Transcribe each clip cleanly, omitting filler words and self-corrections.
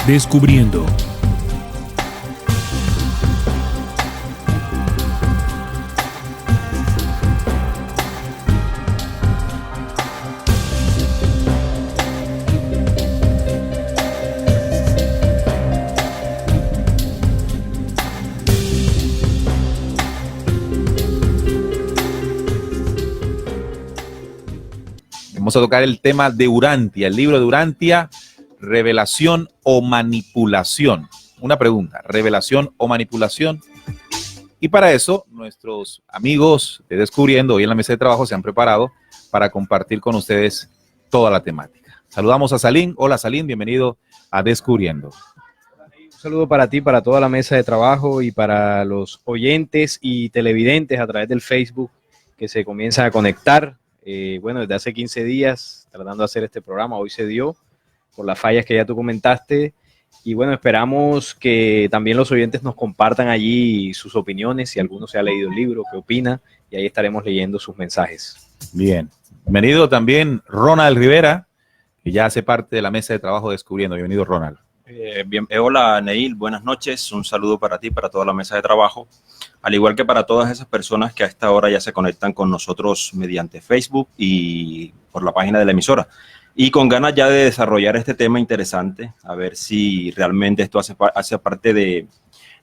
Descubriendo. Vamos a tocar el tema de Urantia, el libro de Urantia, revelación o manipulación. Una pregunta, ¿revelación o manipulación? Y para eso, nuestros amigos de Descubriendo, hoy en la mesa de trabajo, se han preparado para compartir con ustedes toda la temática. Saludamos a Salim. Hola Salim, bienvenido a Descubriendo. Un saludo para ti, para toda la mesa de trabajo y para los oyentes y televidentes a través del Facebook que se comienzan a conectar. Bueno, desde hace 15 días tratando de hacer este programa, hoy se dio por las fallas que ya tú comentaste y bueno, esperamos que también los oyentes nos compartan allí sus opiniones, si alguno se ha leído el libro, qué opina, y ahí estaremos leyendo sus mensajes. Bien, bienvenido también Ronald Rivera, que ya hace parte de la mesa de trabajo Descubriendo. Bienvenido Ronald. Hola Neil, buenas noches, un saludo para ti, para toda la mesa de trabajo, al igual que para todas esas personas que a esta hora ya se conectan con nosotros mediante Facebook y por la página de la emisora, y con ganas ya de desarrollar este tema interesante, a ver si realmente esto hace parte de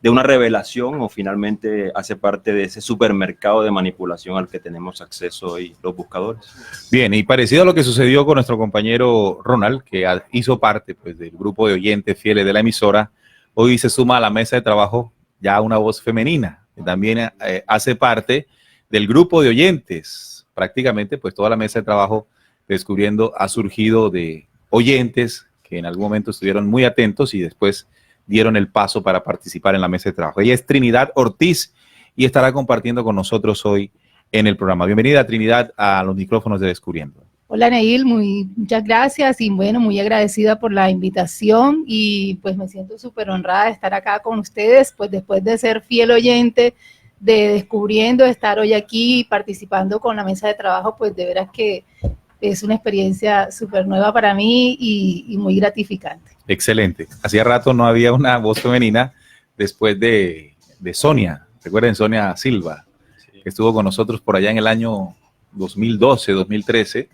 una revelación o finalmente hace parte de ese supermercado de manipulación al que tenemos acceso hoy los buscadores. Bien, y parecido a lo que sucedió con nuestro compañero Ronald, que hizo parte pues, del grupo de oyentes fieles de la emisora, hoy se suma a la mesa de trabajo ya una voz femenina, que también hace parte del grupo de oyentes. Prácticamente pues toda la mesa de trabajo Descubriendo ha surgido de oyentes que en algún momento estuvieron muy atentos y después dieron el paso para participar en la mesa de trabajo. Ella es Trinidad Ortiz y estará compartiendo con nosotros hoy en el programa. Bienvenida, Trinidad, a los micrófonos de Descubriendo. Hola, Neil, muchas gracias y bueno, muy agradecida por la invitación y pues me siento súper honrada de estar acá con ustedes, pues después de ser fiel oyente de Descubriendo, estar hoy aquí participando con la mesa de trabajo, pues de veras que es una experiencia súper nueva para mí y muy gratificante. Excelente. Hacía rato no había una voz femenina después de Sonia. ¿Recuerden Sonia Silva? Sí. Que estuvo con nosotros por allá en el año 2012, 2013.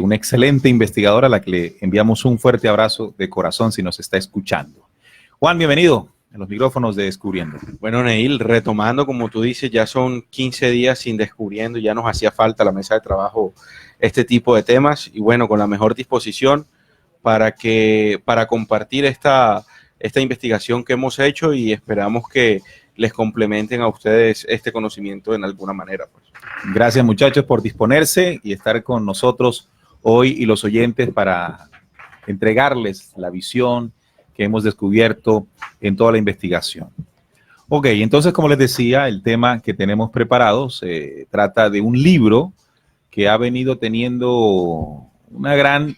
Una excelente investigadora a la que le enviamos un fuerte abrazo de corazón si nos está escuchando. Juan, bienvenido en los micrófonos de Descubriendo. Bueno, Neil, retomando, como tú dices, ya son 15 días sin Descubriendo, ya nos hacía falta la mesa de trabajo este tipo de temas y bueno, con la mejor disposición para compartir esta investigación que hemos hecho y esperamos que les complementen a ustedes este conocimiento en alguna manera. Pues. Gracias muchachos por disponerse y estar con nosotros hoy y los oyentes para entregarles la visión que hemos descubierto en toda la investigación. Ok, entonces como les decía, el tema que tenemos preparado se trata de un libro que ha venido teniendo una gran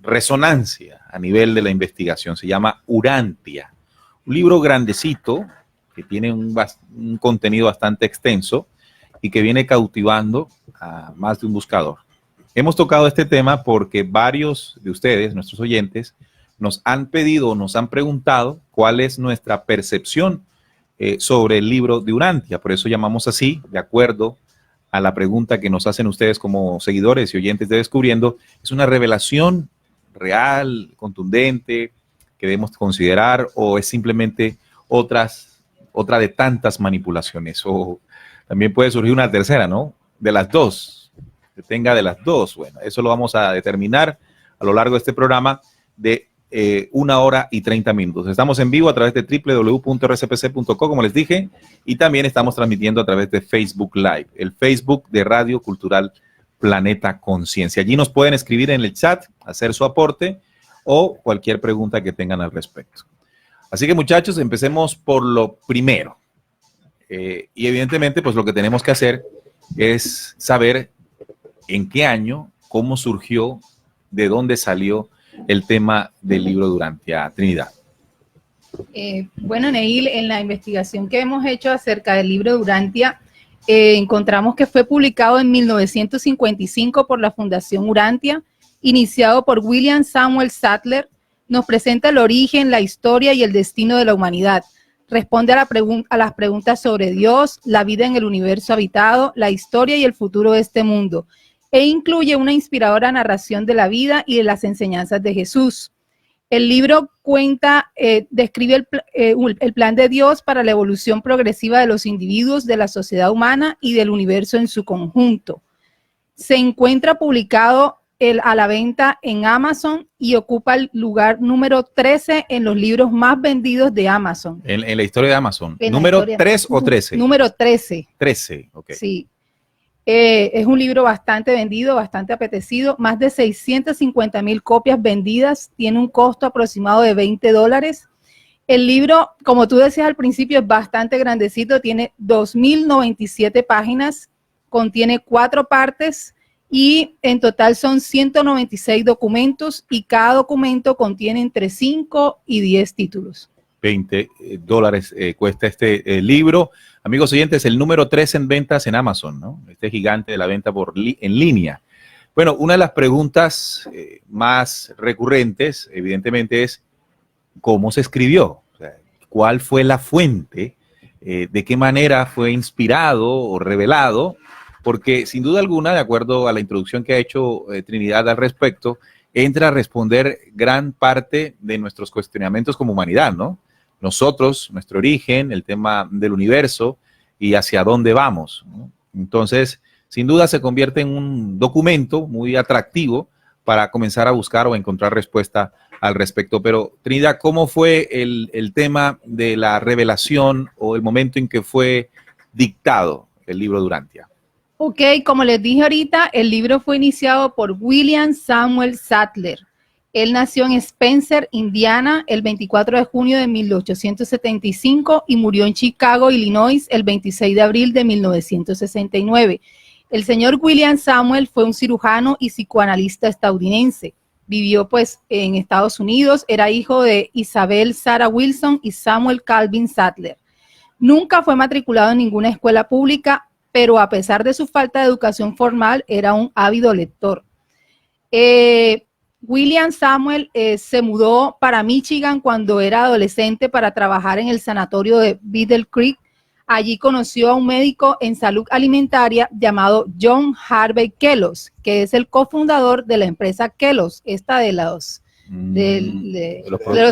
resonancia a nivel de la investigación. Se llama Urantia, un libro grandecito que tiene un contenido bastante extenso y que viene cautivando a más de un buscador. Hemos tocado este tema porque varios de ustedes, nuestros oyentes, nos han pedido, nos han preguntado cuál es nuestra percepción sobre el libro de Urantia. Por eso llamamos así, de acuerdo a la pregunta que nos hacen ustedes como seguidores y oyentes de Descubriendo. ¿Es una revelación real, contundente, que debemos considerar, o es simplemente otra de tantas manipulaciones? O también puede surgir una tercera, ¿no? De las dos, que tenga de las dos. Bueno, eso lo vamos a determinar a lo largo de este programa de 1 hora y 30 minutos. Estamos en vivo a través de www.rcpc.co, como les dije, y también estamos transmitiendo a través de Facebook Live, el Facebook de Radio Cultural Planeta Conciencia. Allí nos pueden escribir en el chat, hacer su aporte o cualquier pregunta que tengan al respecto. Así que muchachos, empecemos por lo primero. Y evidentemente, pues lo que tenemos que hacer es saber en qué año, cómo surgió, de dónde salió el tema del libro de Urantia. Trinidad. Bueno, Neil, en la investigación que hemos hecho acerca del libro de Urantia, encontramos que fue publicado en 1955 por la Fundación Urantia, iniciado por William Samuel Sattler, Nos presenta el origen, la historia y el destino de la humanidad. Responde a las preguntas sobre Dios, la vida en el universo habitado, la historia y el futuro de este mundo, e incluye una inspiradora narración de la vida y de las enseñanzas de Jesús. El libro describe el plan de Dios para la evolución progresiva de los individuos, de la sociedad humana y del universo en su conjunto. Se encuentra publicado a la venta en Amazon y ocupa el lugar número 13 en los libros más vendidos de Amazon. En la historia de Amazon. ¿Número 3 o 13? Número 13. 13, ok. Sí. Es un libro bastante vendido, bastante apetecido. Más de 650,000 copias vendidas. Tiene un costo aproximado de $20. El libro, como tú decías al principio, es bastante grandecito. Tiene 2,097 páginas. Contiene 4 partes. Y en total son 196 documentos y cada documento contiene entre 5 y 10 títulos. $20 cuesta este libro. Amigos oyentes, el número 3 en ventas en Amazon, ¿no? Este gigante de la venta en línea. Bueno, una de las preguntas más recurrentes, evidentemente, es ¿cómo se escribió? O sea, ¿cuál fue la fuente? ¿De qué manera fue inspirado o revelado? Porque sin duda alguna, de acuerdo a la introducción que ha hecho Trinidad al respecto, entra a responder gran parte de nuestros cuestionamientos como humanidad, ¿no? Nosotros, nuestro origen, el tema del universo y hacia dónde vamos, ¿no? Entonces, sin duda se convierte en un documento muy atractivo para comenzar a buscar o encontrar respuesta al respecto. Pero, Trinidad, ¿cómo fue el tema de la revelación o el momento en que fue dictado el libro de Urantia? Ok, como les dije ahorita, el libro fue iniciado por William Samuel Sattler. Él nació en Spencer, Indiana, el 24 de junio de 1875 y murió en Chicago, Illinois, el 26 de abril de 1969. El señor William Samuel fue un cirujano y psicoanalista estadounidense. Vivió pues en Estados Unidos, era hijo de Isabel Sarah Wilson y Samuel Calvin Sattler. Nunca fue matriculado en ninguna escuela pública, pero a pesar de su falta de educación formal, era un ávido lector. William Samuel se mudó para Michigan cuando era adolescente para trabajar en el sanatorio de Battle Creek. Allí conoció a un médico en salud alimentaria llamado John Harvey Kellogg, que es el cofundador de la empresa Kellogg's, esta de los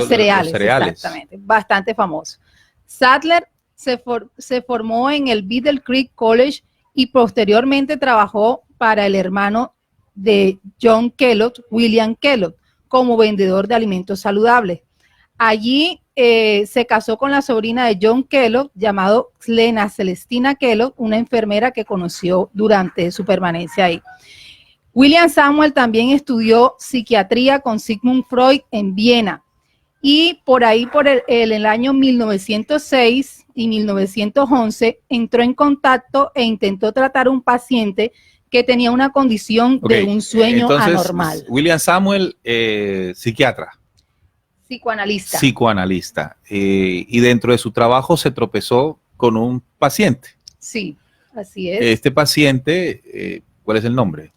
cereales, exactamente, bastante famoso. Sattler se formó en el Battle Creek College y posteriormente trabajó para el hermano de John Kellogg, William Kellogg, como vendedor de alimentos saludables. Allí se casó con la sobrina de John Kellogg, llamado Lena Celestina Kellogg, una enfermera que conoció durante su permanencia ahí. William Samuel también estudió psiquiatría con Sigmund Freud en Viena. Y por ahí, por el año 1906 y 1911, entró en contacto e intentó tratar a un paciente que tenía una condición de un sueño anormal. William Samuel, psiquiatra. Psicoanalista. Psicoanalista. Y dentro de su trabajo se tropezó con un paciente. Sí, así es. Este paciente, ¿cuál es el nombre?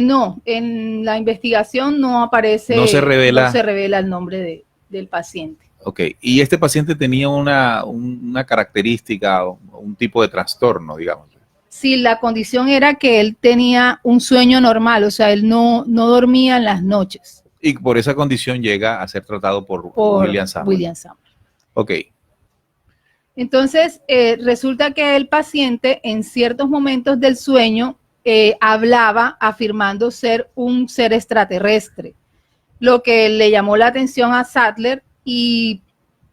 No, en la investigación no aparece, no se revela el nombre del paciente. Ok, y este paciente tenía una característica o un tipo de trastorno, digamos. Sí, la condición era que él tenía un sueño normal, o sea, él no dormía en las noches. Y por esa condición llega a ser tratado por William Samuel. Ok. Entonces, resulta que el paciente en ciertos momentos del sueño hablaba afirmando ser un ser extraterrestre, lo que le llamó la atención a Sattler y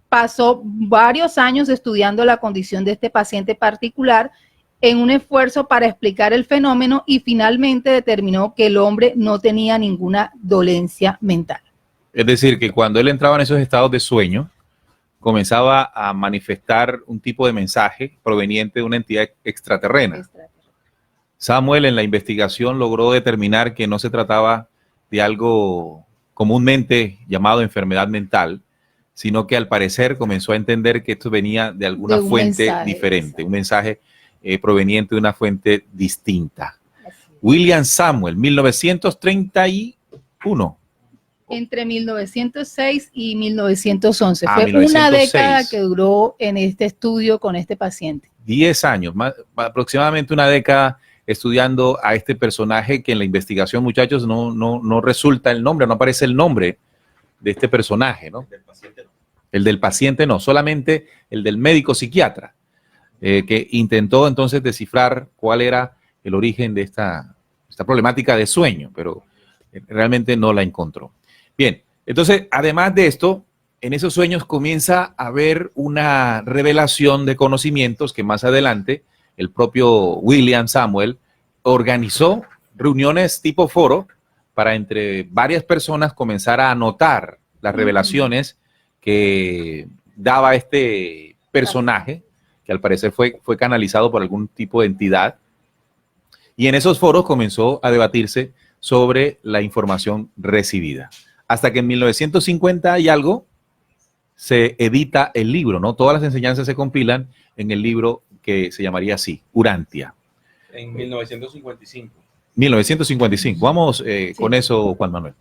pasó varios años estudiando la condición de este paciente particular en un esfuerzo para explicar el fenómeno y finalmente determinó que el hombre no tenía ninguna dolencia mental. Es decir, que cuando él entraba en esos estados de sueño, comenzaba a manifestar un tipo de mensaje proveniente de una entidad extraterrena. Samuel en la investigación logró determinar que no se trataba de algo comúnmente llamado enfermedad mental, sino que al parecer comenzó a entender que esto venía de alguna fuente diferente, un mensaje proveniente de una fuente distinta. William Samuel, 1931. Entre 1906 y 1911. Fue 1906. una década que duró en este estudio con este paciente. 10 años, aproximadamente una década estudiando a este personaje que en la investigación, muchachos, no resulta el nombre, no aparece el nombre de este personaje, ¿no? Del paciente no. El del paciente no, solamente el del médico psiquiatra, que intentó entonces descifrar cuál era el origen de esta problemática de sueño, pero realmente no la encontró. Bien, entonces, además de esto, en esos sueños comienza a haber una revelación de conocimientos que más adelante el propio William Samuel organizó reuniones tipo foro para entre varias personas comenzar a anotar las revelaciones que daba este personaje, que al parecer fue canalizado por algún tipo de entidad. Y en esos foros comenzó a debatirse sobre la información recibida. Hasta que en 1950 y algo se edita el libro, ¿no? Todas las enseñanzas se compilan en el libro que se llamaría así, Urantia. En 1955. 1955. Vamos con eso, Juan Manuel.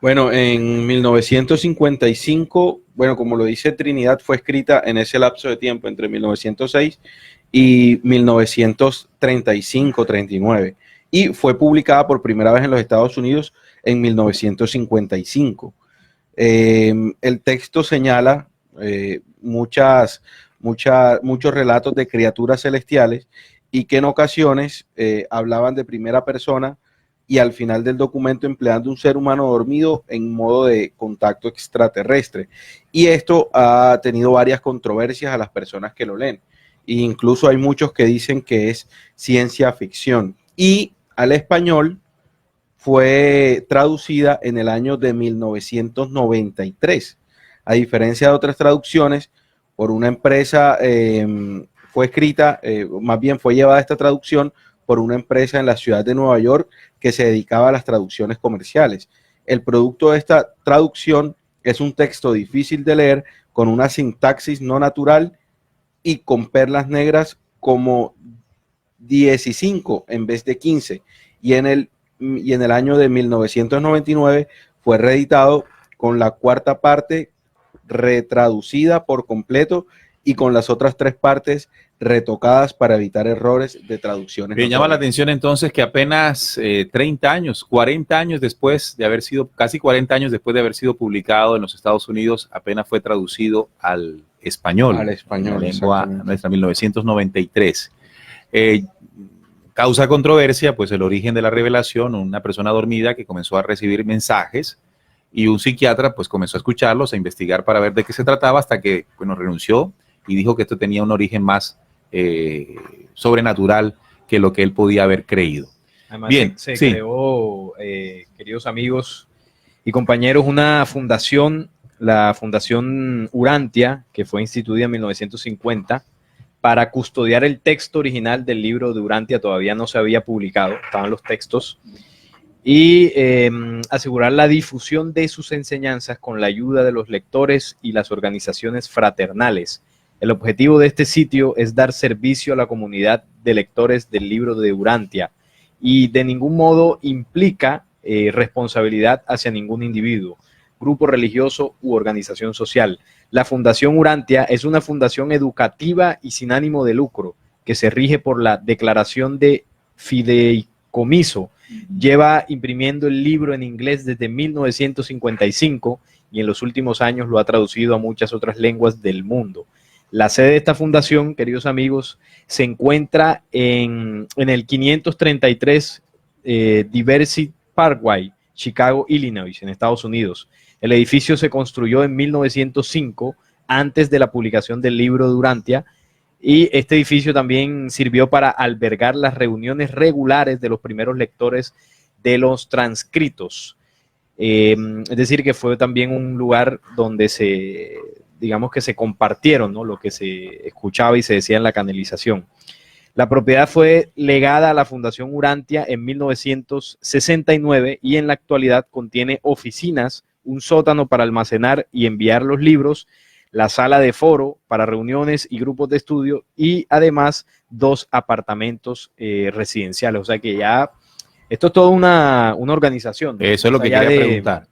Bueno, en 1955, bueno, como lo dice Trinidad, fue escrita en ese lapso de tiempo entre 1906 y 1935-39 y fue publicada por primera vez en los Estados Unidos en 1955. El texto señala muchos relatos de criaturas celestiales y que en ocasiones hablaban de primera persona y al final del documento empleando un ser humano dormido en modo de contacto extraterrestre. Y esto ha tenido varias controversias a las personas que lo leen. E incluso hay muchos que dicen que es ciencia ficción. Y al español fue traducida en el año de 1993. A diferencia de otras traducciones, por una empresa, fue escrita, más bien fue llevada esta traducción por una empresa en la ciudad de Nueva York que se dedicaba a las traducciones comerciales. El producto de esta traducción es un texto difícil de leer, con una sintaxis no natural y con perlas negras como 15 en vez de 15. Y en el año de 1999 fue reeditado con la cuarta parte retraducida por completo y con las otras 3 partes retocadas para evitar errores de traducciones. Me llama la atención entonces que apenas 30 años, 40 años después de haber sido, casi 40 años después de haber sido publicado en los Estados Unidos, apenas fue traducido al español. Al español, la lengua nuestra, 1993. Causa controversia, pues el origen de la revelación, una persona dormida que comenzó a recibir mensajes y un psiquiatra pues comenzó a escucharlos, a investigar para ver de qué se trataba hasta que, bueno, renunció y dijo que esto tenía un origen más sobrenatural que lo que él podía haber creído. Además, bien, se sí. creó, queridos amigos y compañeros, una fundación, la Fundación Urantia, que fue instituida en 1950 para custodiar el texto original del libro de Urantia. Todavía no se había publicado, estaban los textos, y asegurar la difusión de sus enseñanzas con la ayuda de los lectores y las organizaciones fraternales. El objetivo de este sitio es dar servicio a la comunidad de lectores del libro de Urantia y de ningún modo implica responsabilidad hacia ningún individuo, grupo religioso u organización social. La Fundación Urantia es una fundación educativa y sin ánimo de lucro que se rige por la declaración de fideicomiso. Lleva imprimiendo el libro en inglés desde 1955 y en los últimos años lo ha traducido a muchas otras lenguas del mundo. La sede de esta fundación, queridos amigos, se encuentra en el 533 Diversity Parkway, Chicago, Illinois, en Estados Unidos. El edificio se construyó en 1905, antes de la publicación del libro de Urantia, y este edificio también sirvió para albergar las reuniones regulares de los primeros lectores de los transcritos. Es decir, que fue también un lugar donde digamos que se compartieron, ¿no?, lo que se escuchaba y se decía en la canalización. La propiedad fue legada a la Fundación Urantia en 1969 y en la actualidad contiene oficinas, un sótano para almacenar y enviar los libros, la sala de foro para reuniones y grupos de estudio y además 2 apartamentos residenciales. O sea que ya esto es toda una organización, ¿no? Eso es lo que quería preguntar.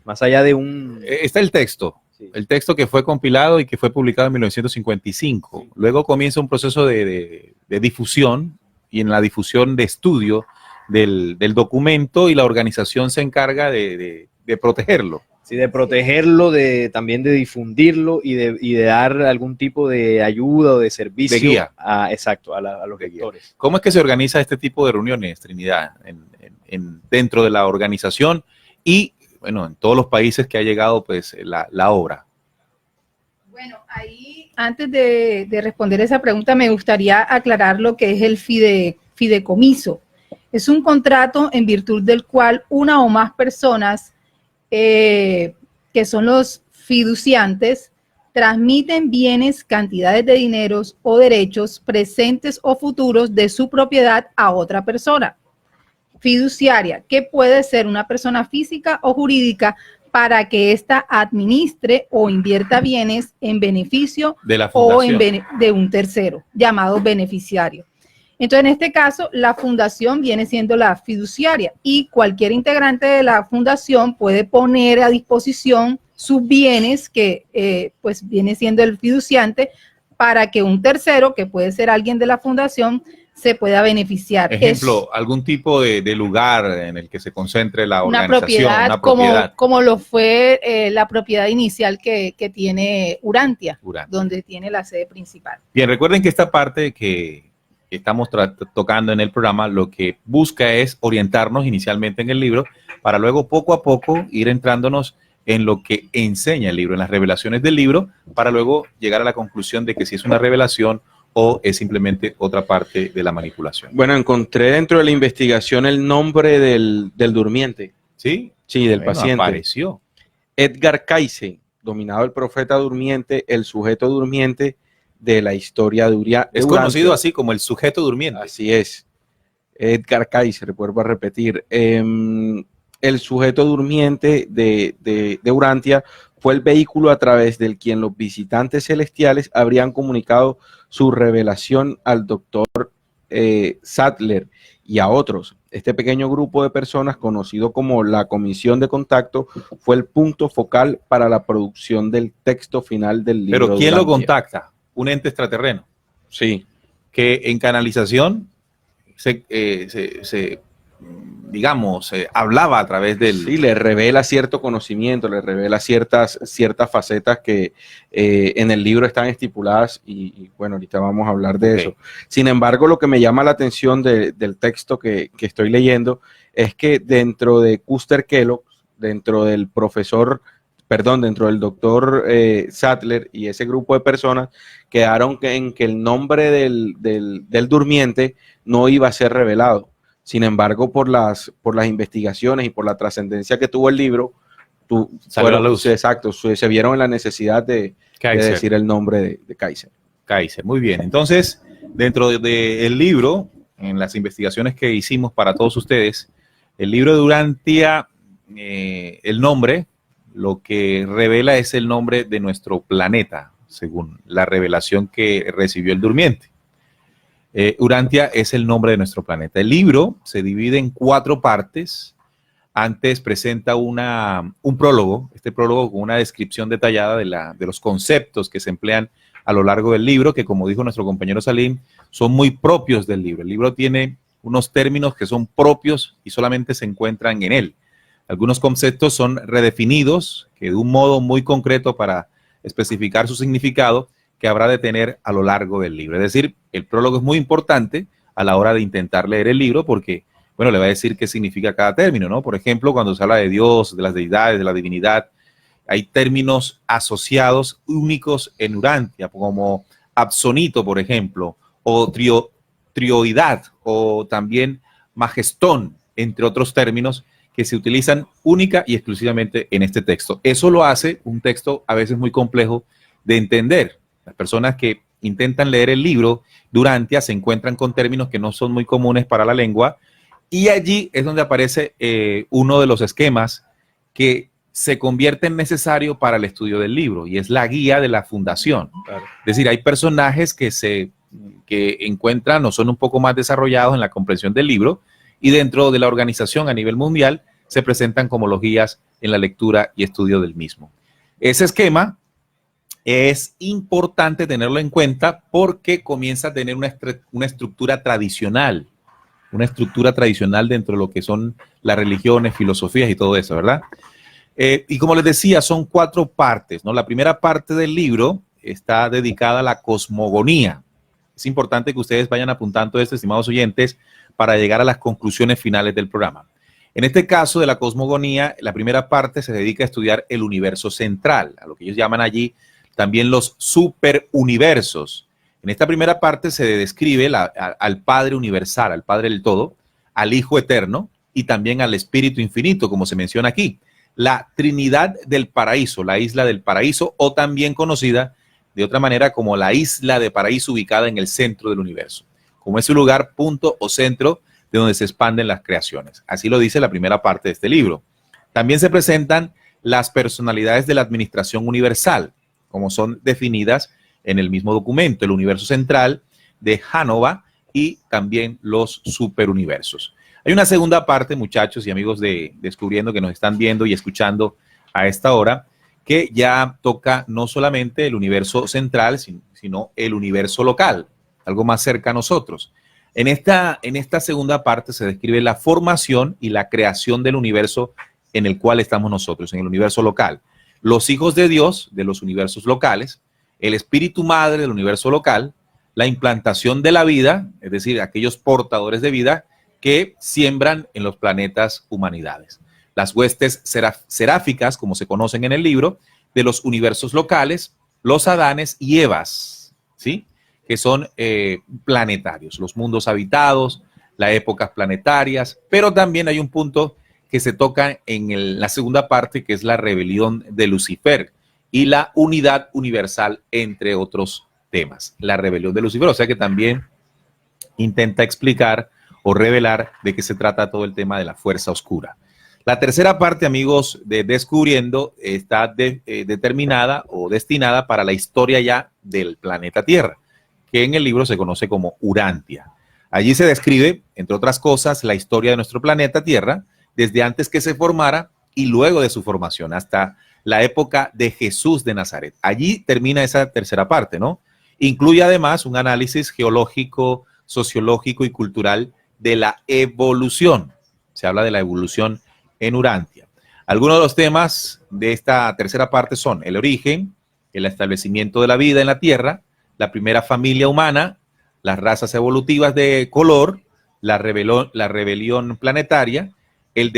Más allá de un... Está el texto. Sí. El texto que fue compilado y que fue publicado en 1955. Luego comienza un proceso de difusión y en la difusión de estudio del documento y la organización se encarga de protegerlo. Sí, de protegerlo, también de difundirlo y de dar algún tipo de ayuda o de servicio. De guía. Exacto, a los lectores. ¿Cómo es que se organiza este tipo de reuniones, Trinidad, dentro de la organización y, bueno, en todos los países que ha llegado pues la obra? Bueno, ahí antes de responder esa pregunta me gustaría aclarar lo que es el fideicomiso. Es un contrato en virtud del cual una o más personas que son los fiduciantes transmiten bienes, cantidades de dineros o derechos presentes o futuros de su propiedad a otra persona fiduciaria, que puede ser una persona física o jurídica, para que ésta administre o invierta bienes en beneficio De la o fundación. de un tercero, llamado beneficiario. Entonces, en este caso, la fundación viene siendo la fiduciaria y cualquier integrante de la fundación puede poner a disposición sus bienes, que pues viene siendo el fiduciante, para que un tercero, que puede ser alguien de la fundación, se pueda beneficiar. Ejemplo, algún tipo de lugar en el que se concentre la organización, una propiedad. Como lo fue la propiedad inicial que tiene Urantia, donde tiene la sede principal. Bien, recuerden que esta parte que estamos tocando en el programa, lo que busca es orientarnos inicialmente en el libro, para luego poco a poco ir entrándonos en lo que enseña el libro, en las revelaciones del libro, para luego llegar a la conclusión de que si es una revelación o es simplemente otra parte de la manipulación. Bueno, encontré dentro de la investigación el nombre del durmiente. ¿Sí? Sí, del paciente. Apareció. Edgar Cayce, dominado el profeta durmiente, el sujeto durmiente de la historia de Urantia. Es conocido así como el sujeto durmiente. Así es. Edgar Cayce, vuelvo a repetir. El sujeto durmiente de Urantia fue el vehículo a través del quien los visitantes celestiales habrían comunicado su revelación al doctor Sattler y a otros. Este pequeño grupo de personas, conocido como la Comisión de Contacto, fue el punto focal para la producción del texto final del libro. Pero ¿quién de lo Urantia? contacta? Un ente extraterreno. Sí. Que en canalización digamos, hablaba a través del... Sí, le revela cierto conocimiento, le revela ciertas facetas que en el libro están estipuladas y bueno, ahorita vamos a hablar de eso. Sin embargo, lo que me llama la atención del texto que estoy leyendo es que dentro de Custer Kellogg, dentro del doctor Sattler y ese grupo de personas, quedaron en que el nombre del durmiente no iba a ser revelado. Sin embargo, por las investigaciones y por la trascendencia que tuvo el libro, salió a la luz. Exacto, se vieron en la necesidad de decir el nombre de Cayce. Cayce, muy bien. Entonces, dentro del libro, en las investigaciones que hicimos para todos ustedes, el libro de Urantia, el nombre, lo que revela es el nombre de nuestro planeta, según la revelación que recibió el durmiente. Urantia es el nombre de nuestro planeta. El libro se divide en 4 partes. Antes presenta un prólogo, este prólogo con una descripción detallada de los conceptos que se emplean a lo largo del libro, que como dijo nuestro compañero Salim, son muy propios del libro. El libro tiene unos términos que son propios y solamente se encuentran en él. Algunos conceptos son redefinidos, que de un modo muy concreto para especificar su significado, que habrá de tener a lo largo del libro. Es decir, el prólogo es muy importante a la hora de intentar leer el libro porque, bueno, le va a decir qué significa cada término, ¿no? Por ejemplo, cuando se habla de Dios, de las deidades, de la divinidad, hay términos asociados únicos en Urantia, como absonito, por ejemplo, o trioidad, o también majestón, entre otros términos que se utilizan única y exclusivamente en este texto. Eso lo hace un texto a veces muy complejo de entender. Las personas que intentan leer el libro de Urantia se encuentran con términos que no son muy comunes para la lengua y allí es donde aparece uno de los esquemas que se convierte en necesario para el estudio del libro y es la guía de la fundación. Claro. Es decir, hay personajes que encuentran o son un poco más desarrollados en la comprensión del libro y dentro de la organización a nivel mundial se presentan como los guías en la lectura y estudio del mismo. Ese esquema es importante tenerlo en cuenta porque comienza a tener una estructura tradicional dentro de lo que son las religiones, filosofías y todo eso, ¿verdad? Y como les decía, son 4 partes, ¿no? La primera parte del libro está dedicada a la cosmogonía. Es importante que ustedes vayan apuntando esto, estimados oyentes, para llegar a las conclusiones finales del programa. En este caso de la cosmogonía, la primera parte se dedica a estudiar el universo central, a lo que ellos llaman allí también los superuniversos. En esta primera parte se describe al Padre universal, al Padre del todo, al Hijo eterno y también al Espíritu infinito, como se menciona aquí. La Trinidad del Paraíso, la isla del Paraíso, o también conocida de otra manera como la isla de Paraíso, ubicada en el centro del universo, como ese lugar, punto o centro de donde se expanden las creaciones. Así lo dice la primera parte de este libro. También se presentan las personalidades de la administración universal, como son definidas en el mismo documento, el universo central de Hanova y también los superuniversos. Hay una segunda parte, muchachos y amigos de Descubriendo, que nos están viendo y escuchando a esta hora, que ya toca no solamente el universo central, sino el universo local, algo más cerca a nosotros. En esta segunda parte se describe la formación y la creación del universo en el cual estamos nosotros, en el universo local. Los hijos de Dios de los universos locales, el espíritu madre del universo local, la implantación de la vida, es decir, aquellos portadores de vida que siembran en los planetas humanidades. Las huestes seráficas, como se conocen en el libro, de los universos locales, los Adanes y Evas, ¿sí? Que son planetarios, los mundos habitados, las épocas planetarias, pero también hay un punto que se toca en la segunda parte, que es la rebelión de Lucifer y la unidad universal, entre otros temas. La rebelión de Lucifer, o sea que también intenta explicar o revelar de qué se trata todo el tema de la fuerza oscura. La tercera parte, amigos, de Descubriendo, está determinada o destinada para la historia ya del planeta Tierra, que en el libro se conoce como Urantia. Allí se describe, entre otras cosas, la historia de nuestro planeta Tierra, desde antes que se formara y luego de su formación, hasta la época de Jesús de Nazaret. Allí termina esa tercera parte, ¿no? Incluye además un análisis geológico, sociológico y cultural de la evolución. Se habla de la evolución en Urantia. Algunos de los temas de esta tercera parte son el origen, el establecimiento de la vida en la Tierra, la primera familia humana, las razas evolutivas de color, la rebelión planetaria, el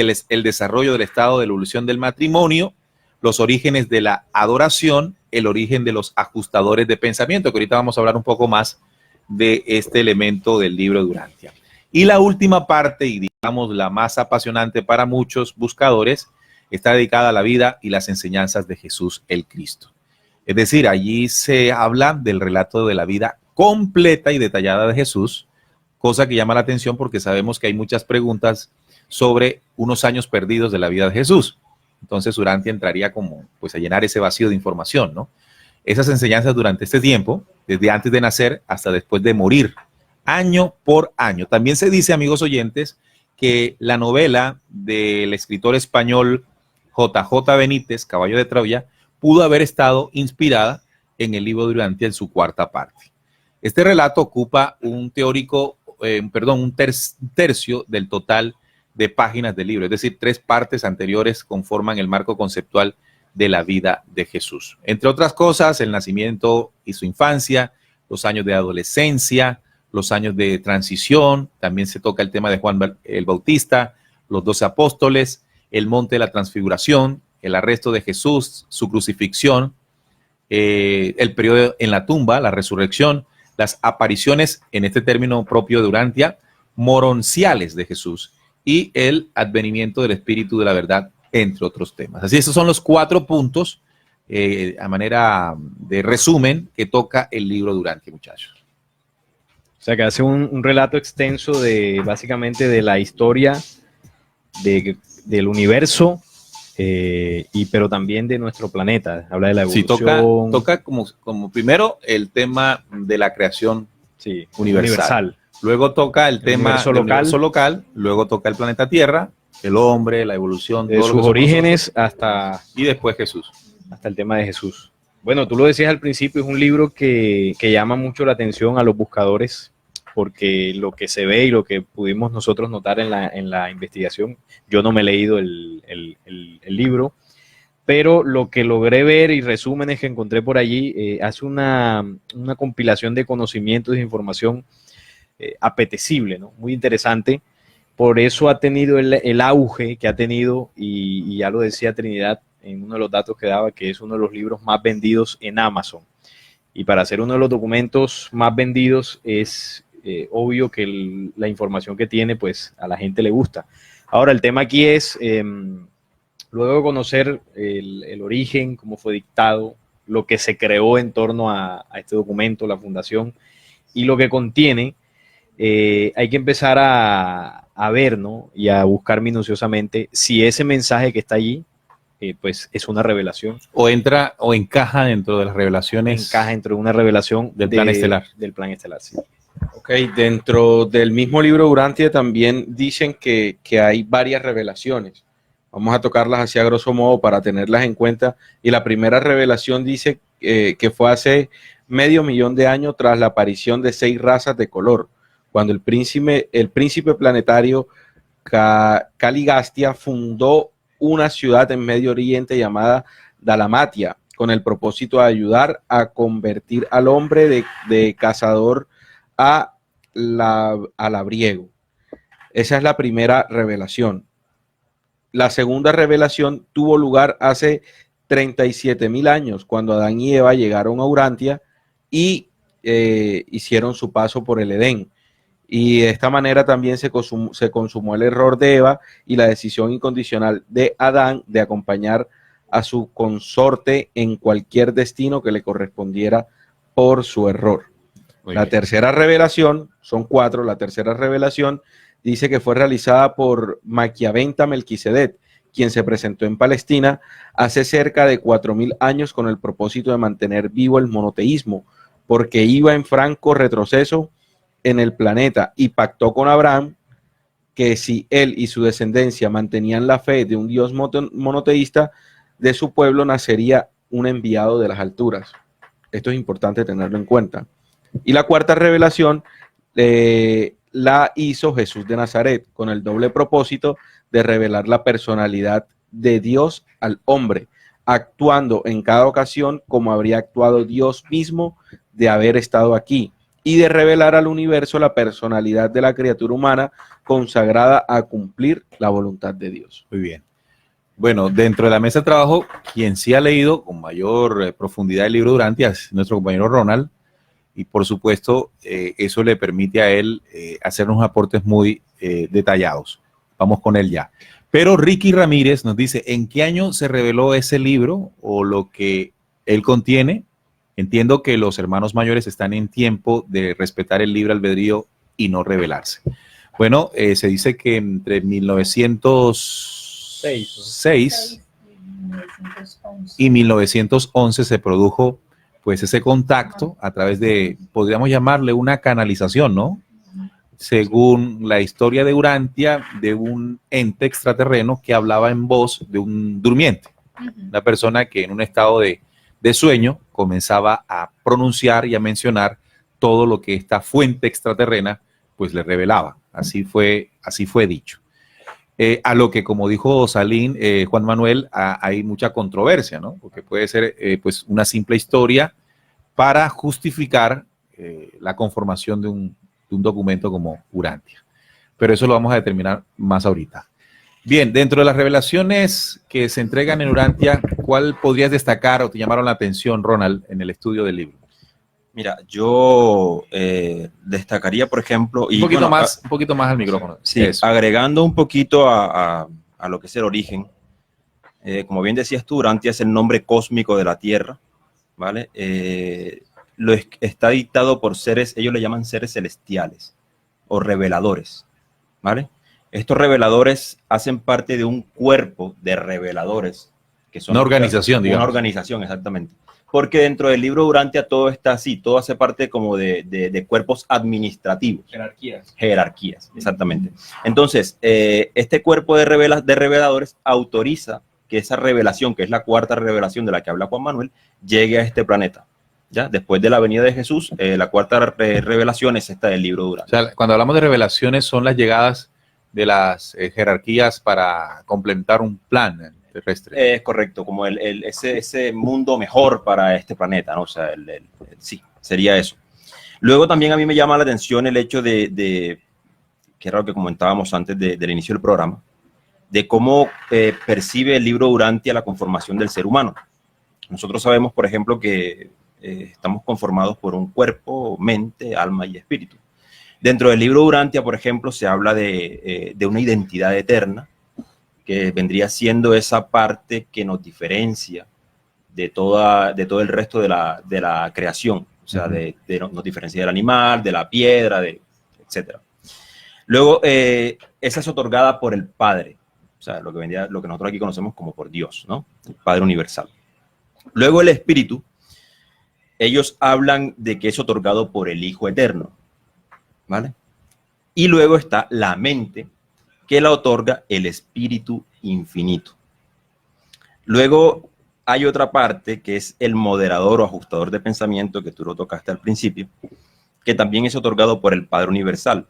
desarrollo del estado de evolución del matrimonio, los orígenes de la adoración, el origen de los ajustadores de pensamiento, que ahorita vamos a hablar un poco más de este elemento del libro de Urantia. Y la última parte, y digamos la más apasionante para muchos buscadores, está dedicada a la vida y las enseñanzas de Jesús el Cristo. Es decir, allí se habla del relato de la vida completa y detallada de Jesús, cosa que llama la atención porque sabemos que hay muchas preguntas sobre unos años perdidos de la vida de Jesús. Entonces Urantia entraría como pues a llenar ese vacío de información, ¿no? Esas enseñanzas durante este tiempo, desde antes de nacer hasta después de morir, año por año. También se dice, amigos oyentes, que la novela del escritor español J.J. Benítez, Caballo de Troya, pudo haber estado inspirada en el libro de Urantia en su cuarta parte. Este relato ocupa un tercio del total de páginas del libro, es decir, 3 partes anteriores conforman el marco conceptual de la vida de Jesús. Entre otras cosas, el nacimiento y su infancia, los años de adolescencia, los años de transición, también se toca el tema de Juan el Bautista, los 12 apóstoles, el monte de la transfiguración, el arresto de Jesús, su crucifixión, el periodo en la tumba, la resurrección, las apariciones, en este término propio de Urantia, moronciales de Jesús y el advenimiento del Espíritu de la verdad, entre otros temas. Así, esos son los 4 puntos, a manera de resumen, que toca el libro de Urantia, muchachos. O sea, que hace un relato extenso de, básicamente, de la historia del universo, pero también de nuestro planeta. Habla de la evolución. Sí, toca como primero el tema de la creación universal. Luego toca el tema del universo local, luego toca el planeta Tierra, el hombre, la evolución, De todo lo que sus somos orígenes hasta nosotros, y después Jesús. el tema de Jesús. Bueno, tú lo decías al principio, es un libro que llama mucho la atención a los buscadores, porque lo que se ve y lo que pudimos nosotros notar en la investigación, yo no me he leído el libro, pero lo que logré ver y resúmenes que encontré por allí, hace una compilación de conocimientos e información apetecible, ¿no? Muy interesante. Por eso ha tenido el auge que ha tenido, y ya lo decía Trinidad en uno de los datos que daba, que es uno de los libros más vendidos en Amazon. Y para ser uno de los documentos más vendidos es obvio que la información que tiene, pues a la gente le gusta. Ahora, el tema aquí es, luego de conocer el origen, cómo fue dictado, lo que se creó en torno a este documento, la fundación, y lo que contiene, hay que empezar a ver, ¿no? Y a buscar minuciosamente si ese mensaje que está allí, pues es una revelación. O entra o encaja dentro de las revelaciones. Encaja dentro de una revelación del plan estelar. Del plan estelar, sí. Ok, dentro del mismo libro Urantia también dicen que hay varias revelaciones. Vamos a tocarlas así a grosso modo para tenerlas en cuenta. Y la primera revelación dice que fue hace 500.000 de años tras la aparición de 6 razas de color, cuando el príncipe planetario Caligastia fundó una ciudad en Medio Oriente llamada Dalmatia, con el propósito de ayudar a convertir al hombre de cazador a labriego. Esa es la primera revelación. La segunda revelación tuvo lugar hace 37.000 años, cuando Adán y Eva llegaron a Urantia y hicieron su paso por el Edén. Y de esta manera también se consumó el error de Eva y la decisión incondicional de Adán de acompañar a su consorte en cualquier destino que le correspondiera por su error. La tercera revelación, son 4, la tercera revelación dice que fue realizada por Maquiaventa Melquisedec, quien se presentó en Palestina hace cerca de 4.000 años con el propósito de mantener vivo el monoteísmo, porque iba en franco retroceso en el planeta, y pactó con Abraham que si él y su descendencia mantenían la fe de un Dios monoteísta, de su pueblo nacería un enviado de las alturas. Esto es importante tenerlo en cuenta. Y la cuarta revelación la hizo Jesús de Nazaret, con el doble propósito de revelar la personalidad de Dios al hombre, actuando en cada ocasión como habría actuado Dios mismo de haber estado aquí, y de revelar al universo la personalidad de la criatura humana consagrada a cumplir la voluntad de Dios. Muy bien. Bueno, dentro de la mesa de trabajo, quien sí ha leído con mayor profundidad el libro Durantia es nuestro compañero Ronald, y por supuesto eso le permite a él hacer unos aportes muy detallados. Vamos con él ya. Pero Ricky Ramírez nos dice, ¿en qué año se reveló ese libro o lo que él contiene? Entiendo que los hermanos mayores están en tiempo de respetar el libre albedrío y no rebelarse. Bueno, se dice que entre 1906 y 1911 se produjo pues ese contacto a través de, podríamos llamarle una canalización, ¿no? Según la historia de Urantia, de un ente extraterreno que hablaba en voz de un durmiente, una persona que en un estado de sueño comenzaba a pronunciar y a mencionar todo lo que esta fuente extraterrena pues le revelaba. Así fue dicho. A lo que, como dijo Salín, Juan Manuel, hay mucha controversia, ¿no? Porque puede ser pues una simple historia para justificar la conformación de un documento como Urantia. Pero eso lo vamos a determinar más ahorita. Bien, dentro de las revelaciones que se entregan en Urantia, ¿cuál podrías destacar o te llamaron la atención, Ronald, en el estudio del libro? Mira, yo destacaría, por ejemplo... Un poquito más al micrófono. Sí, agregando un poquito a lo que es el origen. Como bien decías tú, Urantia es el nombre cósmico de la Tierra, ¿vale? Está dictado por seres, ellos le llaman seres celestiales o reveladores, ¿vale? Estos reveladores hacen parte de un cuerpo de reveladores que son una organización, digamos. Una organización, exactamente. porque dentro del libro Urantia todo está así, todo hace parte como de cuerpos administrativos. Jerarquías, exactamente. Entonces, este cuerpo de reveladores autoriza que esa revelación, que es la cuarta revelación de la que habla Juan Manuel, llegue a este planeta. ¿Ya? Después de la venida de Jesús, la cuarta revelación es esta del libro Urantia. O sea, cuando hablamos de revelaciones son las llegadas de las jerarquías para complementar un plan terrestre. Es correcto, como ese mundo mejor para este planeta, ¿no? O sea, sí, sería eso. Luego también a mí me llama la atención el hecho que era lo que comentábamos antes del inicio del programa, de cómo percibe el libro Urantia la conformación del ser humano. Nosotros sabemos, por ejemplo, que estamos conformados por un cuerpo, mente, alma y espíritu. Dentro del libro Urantia, por ejemplo, se habla de una identidad eterna, que vendría siendo esa parte que nos diferencia de todo el resto de la creación. O sea, nos diferencia del animal, de la piedra, etc. Luego, esa es otorgada por el Padre. O sea, lo que nosotros aquí conocemos como por Dios, ¿no? El Padre Universal. Luego el Espíritu, ellos hablan de que es otorgado por el Hijo Eterno, ¿vale? Y luego está la mente, que la otorga el Espíritu Infinito. Luego hay otra parte que es el moderador o ajustador de pensamiento, que tú lo tocaste al principio, que también es otorgado por el Padre Universal.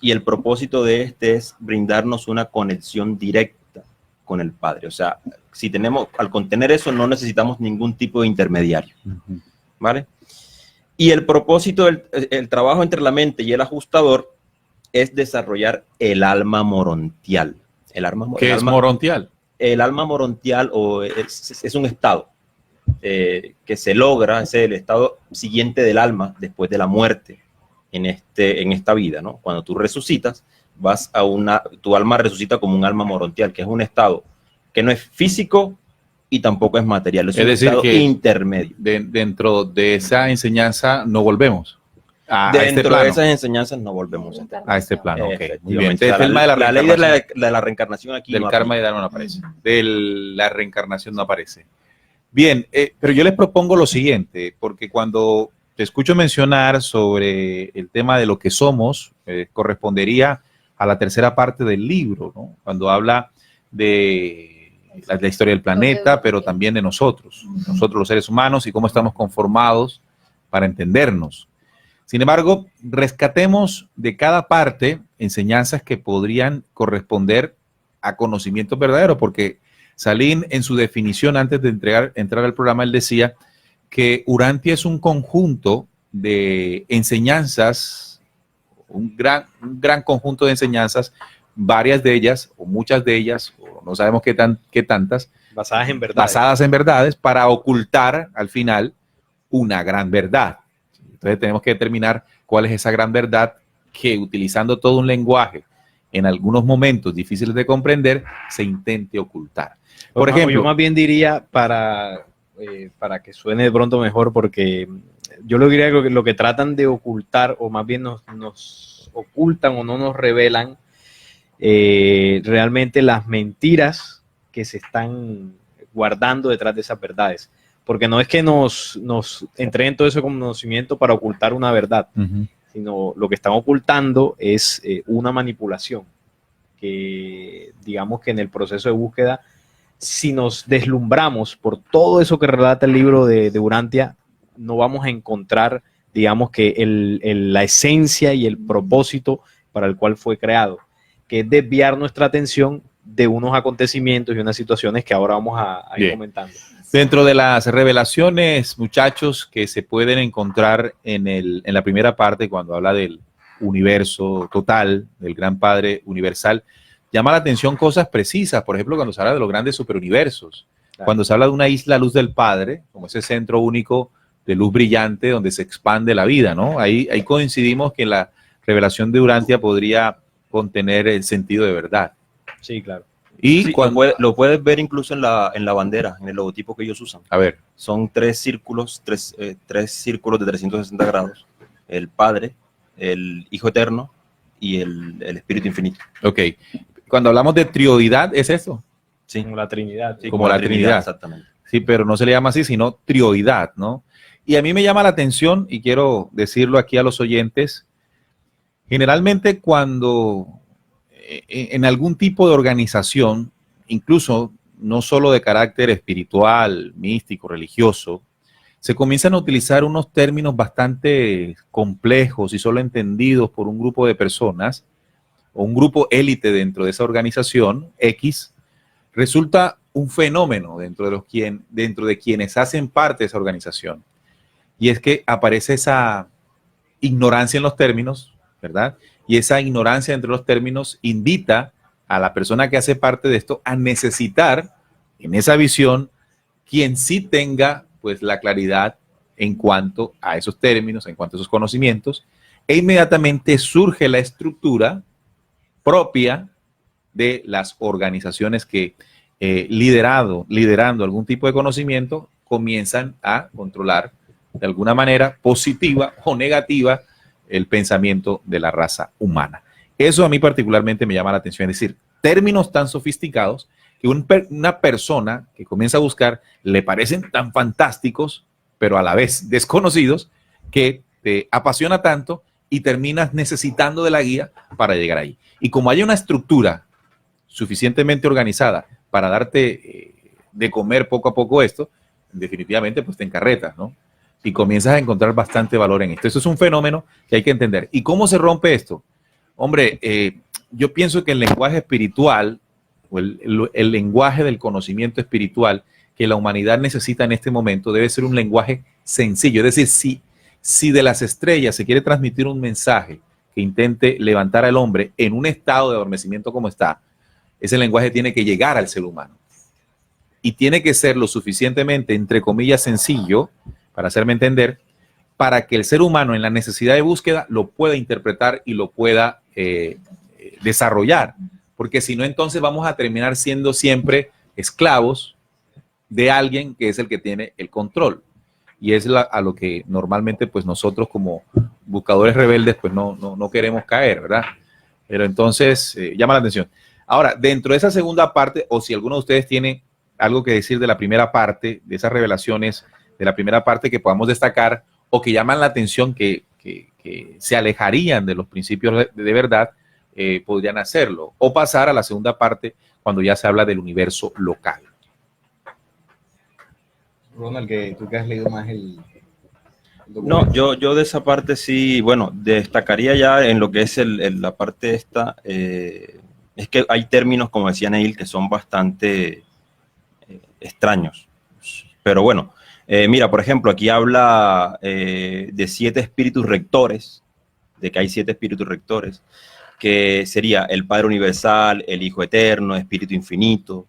Y el propósito de este es brindarnos una conexión directa con el Padre. O sea, al contener eso, no necesitamos ningún tipo de intermediario. ¿Vale? Y el propósito el trabajo entre la mente y el ajustador es desarrollar el alma morontial. ¿Qué es morontial? El alma morontial es un estado que se logra, es el estado siguiente del alma después de la muerte en esta vida, ¿no? Cuando tú resucitas, tu alma resucita como un alma morontial, que es un estado que no es físico y tampoco es material, es un decir, estado que intermedio. Dentro de esa enseñanza no volvemos. Dentro de esas enseñanzas no volvemos a este plano. Okay. Muy bien. La ley de la reencarnación aquí del karma y dharma no aparece. De la reencarnación no aparece. Bien, pero yo les propongo lo siguiente, porque cuando te escucho mencionar sobre el tema de lo que somos, correspondería a la tercera parte del libro, ¿no? Cuando habla de la historia del planeta, pero también de nosotros los seres humanos y cómo estamos conformados para entendernos. Sin embargo, rescatemos de cada parte enseñanzas que podrían corresponder a conocimientos verdaderos, porque Salim, en su definición, antes de entrar al programa, él decía que Urantia es un conjunto de enseñanzas, un gran conjunto de enseñanzas, varias de ellas, o muchas de ellas, o no sabemos qué tantas, basadas en verdades, para ocultar al final una gran verdad. Entonces tenemos que determinar cuál es esa gran verdad que, utilizando todo un lenguaje en algunos momentos difíciles de comprender, se intente ocultar. Por ejemplo, yo más bien diría, para que suene de pronto mejor, porque yo lo diría que lo que tratan de ocultar, o más bien nos ocultan o no nos revelan realmente las mentiras que se están guardando detrás de esas verdades. Porque no es que nos entreguen todo ese conocimiento para ocultar una verdad, sino lo que están ocultando es una manipulación, que digamos que en el proceso de búsqueda, si nos deslumbramos por todo eso que relata el libro de Urantia, no vamos a encontrar, digamos, que la esencia y el propósito para el cual fue creado, que es desviar nuestra atención de unos acontecimientos y unas situaciones que ahora vamos a ir comentando. Dentro de las revelaciones, muchachos, que se pueden encontrar en la primera parte, cuando habla del universo total, del gran Padre universal, llama la atención cosas precisas. Por ejemplo, cuando se habla de los grandes superuniversos, cuando se habla de una isla luz del Padre, como ese centro único de luz brillante donde se expande la vida, ¿no? Ahí coincidimos que la revelación de Urantia podría contener el sentido de verdad. Sí, claro. Y sí, lo puedes ver incluso en la bandera, en el logotipo que ellos usan. A ver. Son tres círculos de 360 grados. El Padre, el Hijo Eterno y el Espíritu Infinito. Ok. Cuando hablamos de trioidad, ¿es eso? Sí. Como la Trinidad. Sí, como la Trinidad. Exactamente. sí, pero no se le llama así, sino trioidad, ¿no? Y a mí me llama la atención, y quiero decirlo aquí a los oyentes, generalmente cuando en algún tipo de organización, incluso no solo de carácter espiritual, místico, religioso, se comienzan a utilizar unos términos bastante complejos y solo entendidos por un grupo de personas o un grupo élite dentro de esa organización X, resulta un fenómeno dentro de quienes hacen parte de esa organización. Y es que aparece esa ignorancia en los términos, ¿verdad? Y esa ignorancia entre los términos invita a la persona que hace parte de esto a necesitar en esa visión quien sí tenga pues la claridad en cuanto a esos términos, en cuanto a esos conocimientos, e inmediatamente surge la estructura propia de las organizaciones que liderando algún tipo de conocimiento comienzan a controlar de alguna manera positiva o negativa el pensamiento de la raza humana. Eso a mí particularmente me llama la atención, es decir, términos tan sofisticados que una persona que comienza a buscar le parecen tan fantásticos, pero a la vez desconocidos, que te apasiona tanto y terminas necesitando de la guía para llegar ahí. Y como hay una estructura suficientemente organizada para darte de comer poco a poco esto, definitivamente pues te encarretas, ¿no? Y comienzas a encontrar bastante valor en esto. Eso es un fenómeno que hay que entender. ¿Y cómo se rompe esto? Hombre, yo pienso que el lenguaje espiritual o el lenguaje del conocimiento espiritual que la humanidad necesita en este momento debe ser un lenguaje sencillo. Es decir, si de las estrellas se quiere transmitir un mensaje que intente levantar al hombre en un estado de adormecimiento como está, ese lenguaje tiene que llegar al ser humano. Y tiene que ser lo suficientemente, entre comillas, sencillo, para hacerme entender, para que el ser humano en la necesidad de búsqueda lo pueda interpretar y lo pueda desarrollar. Porque si no, entonces vamos a terminar siendo siempre esclavos de alguien que es el que tiene el control. Y es a lo que normalmente pues nosotros como buscadores rebeldes pues no queremos caer, ¿verdad? Pero entonces llama la atención. Ahora, dentro de esa segunda parte, o si alguno de ustedes tiene algo que decir de la primera parte, de esas revelaciones de la primera parte que podamos destacar o que llaman la atención, que se alejarían de los principios de verdad, podrían hacerlo. O pasar a la segunda parte cuando ya se habla del universo local. Ronald, tú que has leído más el No, yo de esa parte sí, bueno, destacaría ya en lo que es la parte esta, es que hay términos, como decía Neil, que son bastante extraños. Pero bueno, mira, por ejemplo, aquí habla de 7 espíritus rectores, de que hay 7 espíritus rectores, que sería el Padre Universal, el Hijo Eterno, Espíritu Infinito,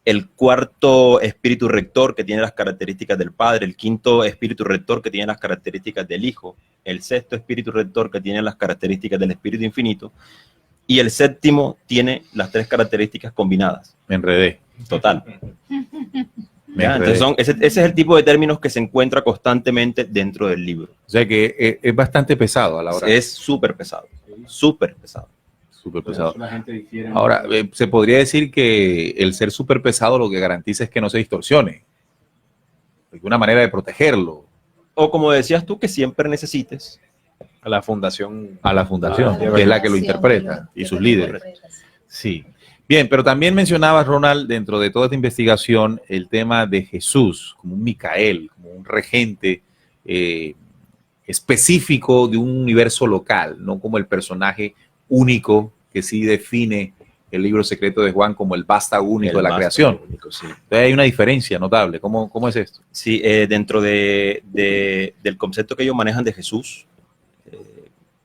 el cuarto espíritu rector que tiene las características del Padre, el quinto espíritu rector que tiene las características del Hijo, el sexto espíritu rector que tiene las características del Espíritu Infinito, y el séptimo tiene las 3 características combinadas. Me enredé. Total. Ya, entonces ese es el tipo de términos que se encuentra constantemente dentro del libro. O sea que es bastante pesado a la hora. Es súper pesado, súper pesado. Súper pesado. Ahora, se podría decir que el ser súper pesado lo que garantiza es que no se distorsione. Una manera de protegerlo. O como decías tú, que siempre necesites a la fundación. A la fundación, que es la que lo interpreta, y sus líderes. Sí. Bien, pero también mencionabas, Ronald, dentro de toda esta investigación, el tema de Jesús como un Micael, como un regente específico de un universo local, no como el personaje único que sí define el libro secreto de Juan como el vástago único de la creación. Único, sí. Entonces hay una diferencia notable. ¿Cómo es esto? Sí, dentro del concepto que ellos manejan de Jesús,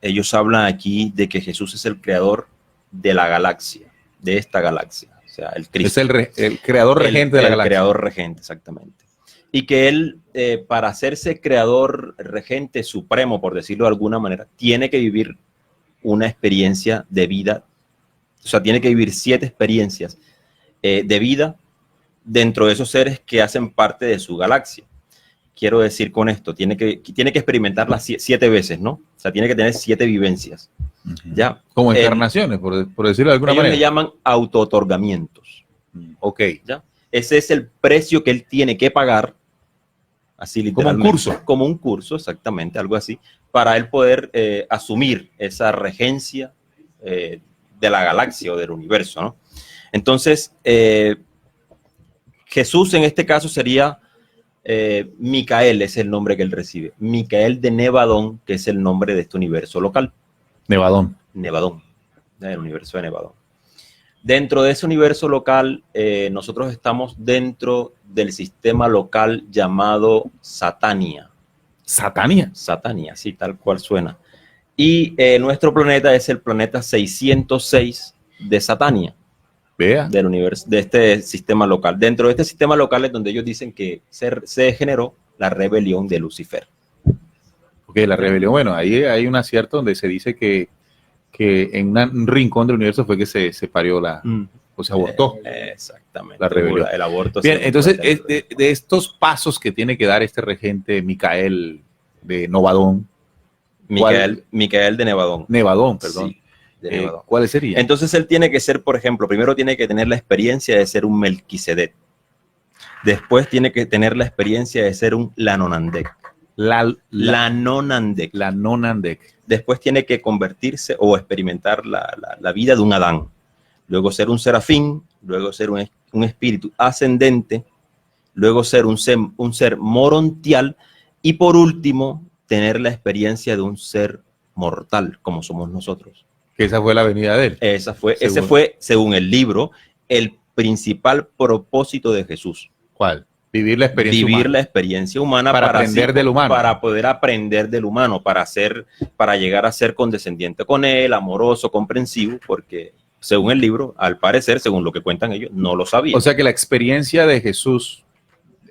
ellos hablan aquí de que Jesús es el creador de la galaxia, de esta galaxia. O sea, el Cristo. Es el creador regente de la galaxia. El creador regente, exactamente. Y que él, para hacerse creador regente supremo, por decirlo de alguna manera, tiene que vivir una experiencia de vida, o sea, tiene que vivir 7 experiencias de vida dentro de esos seres que hacen parte de su galaxia. Quiero decir con esto, tiene que experimentarlas 7 veces, ¿no? O sea, tiene que tener 7 vivencias. ¿Ya? Como encarnaciones, por decirlo de alguna manera. Ellos le llaman auto-otorgamientos. Ok. ¿Ya? ese es el precio que él tiene que pagar, así literalmente. Como un curso. Como un curso, exactamente, algo así, para él poder asumir esa regencia de la galaxia o del universo, ¿no? Entonces, Jesús en este caso sería Micael, es el nombre que él recibe. Micael de Nevadón, que es el nombre de este universo local. Nevadón. Nevadón, el universo de Nevadón. Dentro de ese universo local, nosotros estamos dentro del sistema local llamado Satania. Satania. Satania, sí, tal cual suena. Y nuestro planeta es el planeta 606 de Satania, Vea. del universo, de este sistema local. Dentro de este sistema local es donde ellos dicen que se generó la rebelión de Lucifer. Ok, la rebelión, bueno, ahí hay un acierto donde se dice que en un rincón del universo fue que se parió o se abortó. Exactamente. La rebelión. El aborto. Bien, entonces, de estos pasos que tiene que dar este regente Micael de Novadón, Micael de Nevadón. Nevadón, perdón. Sí, de Nevadón. ¿Cuáles serían? Entonces él tiene que ser, por ejemplo, primero tiene que tener la experiencia de ser un Melquisedec. Después tiene que tener la experiencia de ser un Lanonandec. Lanonandec. Lanonandec. Después tiene que convertirse o experimentar la vida de un Adán. Luego ser un serafín, luego ser un espíritu ascendente, luego ser un ser morontial y por último tener la experiencia de un ser mortal como somos nosotros. Que esa fue la venida de él. Ese fue, según el libro, el principal propósito de Jesús. ¿Cuál? Vivir la experiencia Vivir humana. la experiencia humana Para aprender del humano. Para poder aprender del humano, para llegar a ser condescendiente con él, amoroso, comprensivo, porque según el libro, al parecer, según lo que cuentan ellos, no lo sabían. O sea que la experiencia de Jesús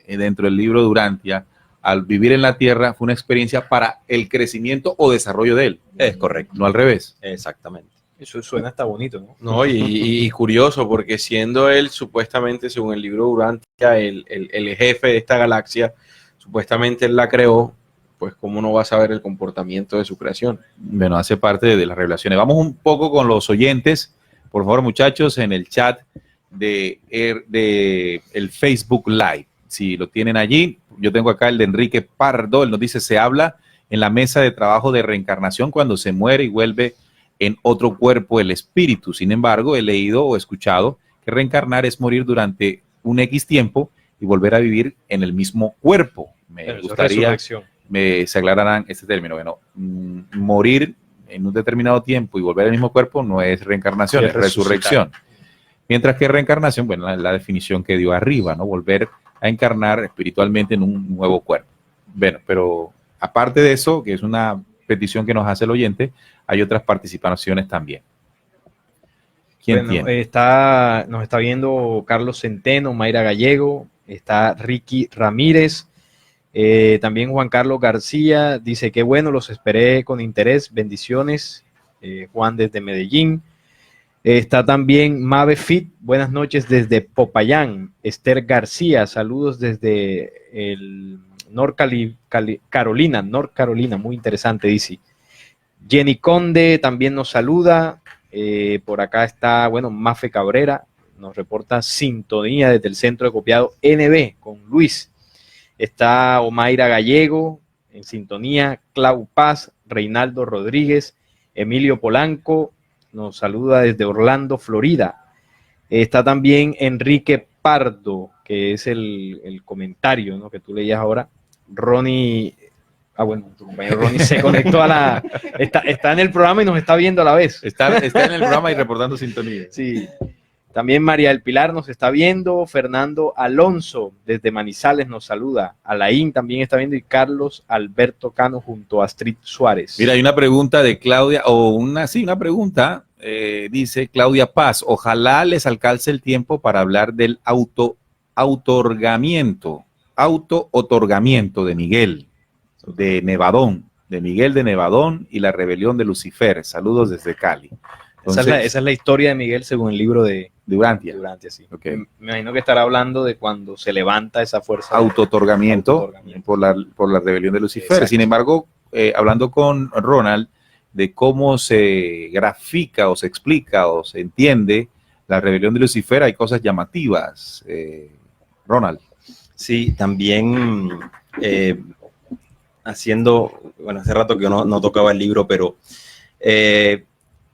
dentro del libro Durantia, al vivir en la tierra, fue una experiencia para el crecimiento o desarrollo de él. Es correcto. No al revés. Exactamente. Eso suena hasta bonito, ¿no? No, y curioso, porque siendo él supuestamente, según el libro Durantia, el jefe de esta galaxia, supuestamente él la creó, pues cómo no va a saber el comportamiento de su creación. Bueno, hace parte de las revelaciones. Vamos un poco con los oyentes. Por favor, muchachos, en el chat de el Facebook Live. Si lo tienen allí, yo tengo acá el de Enrique Pardo. Él nos dice, se habla en la mesa de trabajo de reencarnación cuando se muere y vuelve en otro cuerpo el espíritu. Sin embargo, he leído o escuchado que reencarnar es morir durante un X tiempo y volver a vivir en el mismo cuerpo. Me gustaría se aclararan este término. Bueno, morir en un determinado tiempo y volver al mismo cuerpo no es reencarnación, es resurrección. Mientras que reencarnación, bueno, la definición que dio arriba, ¿no? Volver a encarnar espiritualmente en un nuevo cuerpo. Bueno, pero aparte de eso, que es una petición que nos hace el oyente, hay otras participaciones también. ¿Quién tiene? Nos está viendo Carlos Centeno, Mayra Gallego, está Ricky Ramírez, también Juan Carlos García, dice que bueno, los esperé con interés, bendiciones, Juan desde Medellín. Está también Mave Fit, buenas noches desde Popayán. Esther García, saludos desde el North Carolina, muy interesante, dice. Jenny Conde también nos saluda. Por acá está, bueno, Mafe Cabrera, nos reporta sintonía desde el centro de copiado NB con Luis. Está Omaira Gallego en sintonía, Clau Paz, Reinaldo Rodríguez, Emilio Polanco, nos saluda desde Orlando, Florida. Está también Enrique Pardo, que es el comentario, ¿no?, que tú leías ahora. Ronnie, tu compañero Ronnie se conectó está en el programa y nos está viendo a la vez. Está en el programa y reportando sintonía. Sí. También María del Pilar nos está viendo, Fernando Alonso desde Manizales nos saluda, Alain también está viendo y Carlos Alberto Cano junto a Astrid Suárez. Mira, hay una pregunta de Claudia, una pregunta, dice Claudia Paz, ojalá les alcance el tiempo para hablar del auto-otorgamiento de Miguel de Nevadón, de Miguel de Nevadón y la rebelión de Lucifer. Saludos desde Cali. Entonces, esa es la historia de Miguel según el libro de Durantia. Sí. Okay. Me imagino que estará hablando de cuando se levanta esa fuerza. Auto-otorgamiento por la rebelión de Lucifer. Exacto. Sin embargo, hablando con Ronald de cómo se grafica o se explica o se entiende la rebelión de Lucifer, hay cosas llamativas. Ronald. Sí, también bueno, hace rato que yo no tocaba el libro, pero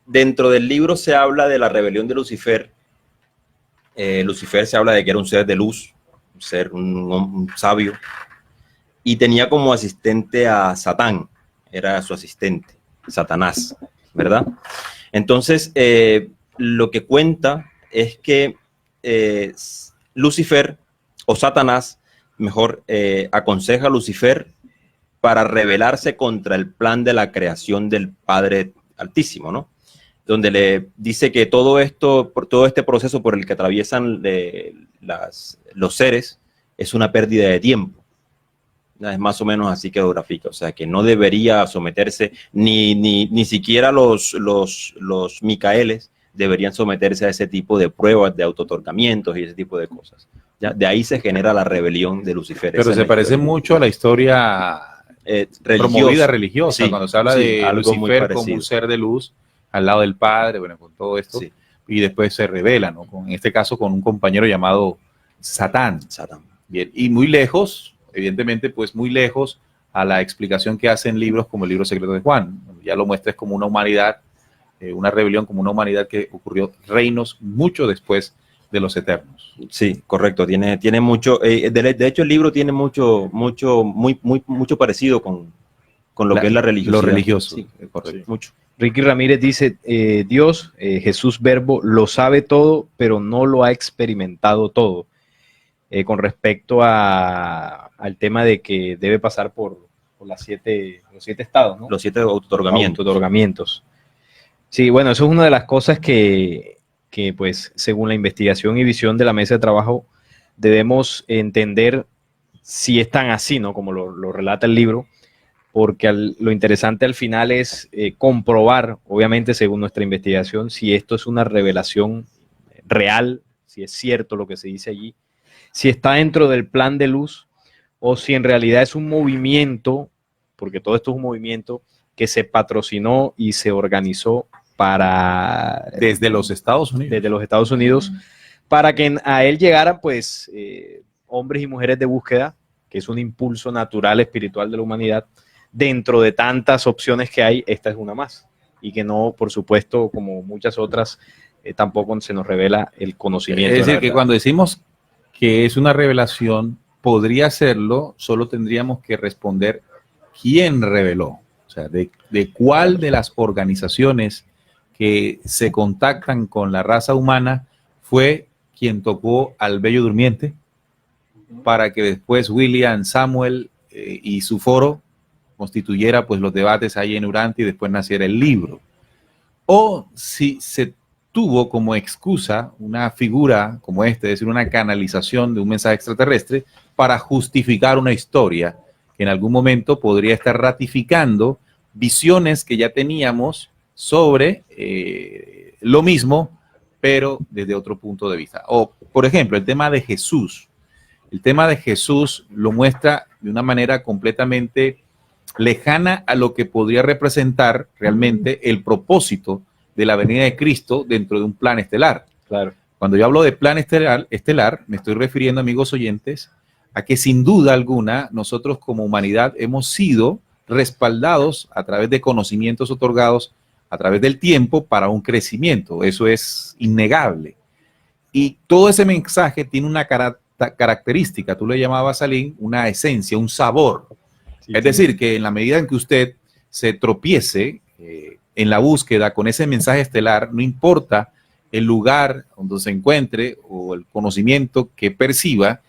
dentro del libro se habla de la rebelión de Lucifer. Lucifer se habla de que era un ser de luz, un sabio, y tenía como asistente a Satán, era su asistente, Satanás, ¿verdad? Entonces, lo que cuenta es que Lucifer, o Satanás, mejor, aconseja a Lucifer para rebelarse contra el plan de la creación del Padre Altísimo, ¿no? Donde le dice que todo este proceso por el que atraviesan los seres es una pérdida de tiempo. Es más o menos así que lo grafica, o sea, que no debería someterse, ni siquiera los Micaeles deberían someterse a ese tipo de pruebas de autotorcamientos y ese tipo de cosas. ¿Ya? De ahí se genera la rebelión de Lucifer. Pero se parece mucho a la historia promovida religiosa, sí, cuando se habla de Lucifer como un ser de luz al lado del Padre, bueno, con todo esto, sí. Y después se revela, ¿no? En este caso con un compañero llamado Satán. Bien, y muy lejos, evidentemente, pues muy lejos a la explicación que hacen libros como el libro secreto de Juan. Ya lo muestra como una humanidad, una rebelión como una humanidad que ocurrió reinos mucho después de los eternos. Sí, correcto. Tiene mucho, de hecho el libro tiene mucho parecido con lo que es la religión. Lo religioso, sí, correcto. Sí, mucho. Ricky Ramírez dice, Dios, Jesús Verbo, lo sabe todo, pero no lo ha experimentado todo. Con respecto al tema de que debe pasar por los 7 estados, ¿no? Los 7 autootorgamientos. Sí, bueno, eso es una de las cosas que pues, según la investigación y visión de la mesa de trabajo, debemos entender si es tan así, ¿no? Como lo relata el libro, porque lo interesante al final es comprobar, obviamente, según nuestra investigación, si esto es una revelación real, si es cierto lo que se dice allí, si está dentro del plan de luz o si en realidad es un movimiento, porque todo esto es un movimiento que se patrocinó y se organizó desde los Estados Unidos. Desde los Estados Unidos, para que a él llegaran pues hombres y mujeres de búsqueda, que es un impulso natural espiritual de la humanidad. Dentro de tantas opciones que hay, esta es una más. Y que no, por supuesto, como muchas otras, tampoco se nos revela el conocimiento. Es decir, que cuando decimos que es una revelación, podría serlo, solo tendríamos que responder quién reveló. O sea, de cuál de las organizaciones que se contactan con la raza humana fue quien tocó al Bello Durmiente para que después William Samuel y su foro constituyera pues los debates ahí en Urantia y después naciera el libro. O si se tuvo como excusa una figura como esta, es decir, una canalización de un mensaje extraterrestre para justificar una historia que en algún momento podría estar ratificando visiones que ya teníamos sobre lo mismo, pero desde otro punto de vista. O, por ejemplo, el tema de Jesús. El tema de Jesús lo muestra de una manera completamente lejana a lo que podría representar realmente el propósito de la venida de Cristo dentro de un plan estelar. Claro. Cuando yo hablo de plan estelar, me estoy refiriendo, amigos oyentes, a que sin duda alguna nosotros como humanidad hemos sido respaldados a través de conocimientos otorgados a través del tiempo para un crecimiento. Eso es innegable. Y todo ese mensaje tiene una característica, tú le llamabas, Salim, una esencia, un sabor. Sí, es decir, que en la medida en que usted se tropiece en la búsqueda con ese mensaje estelar, no importa el lugar donde se encuentre o el conocimiento que perciba,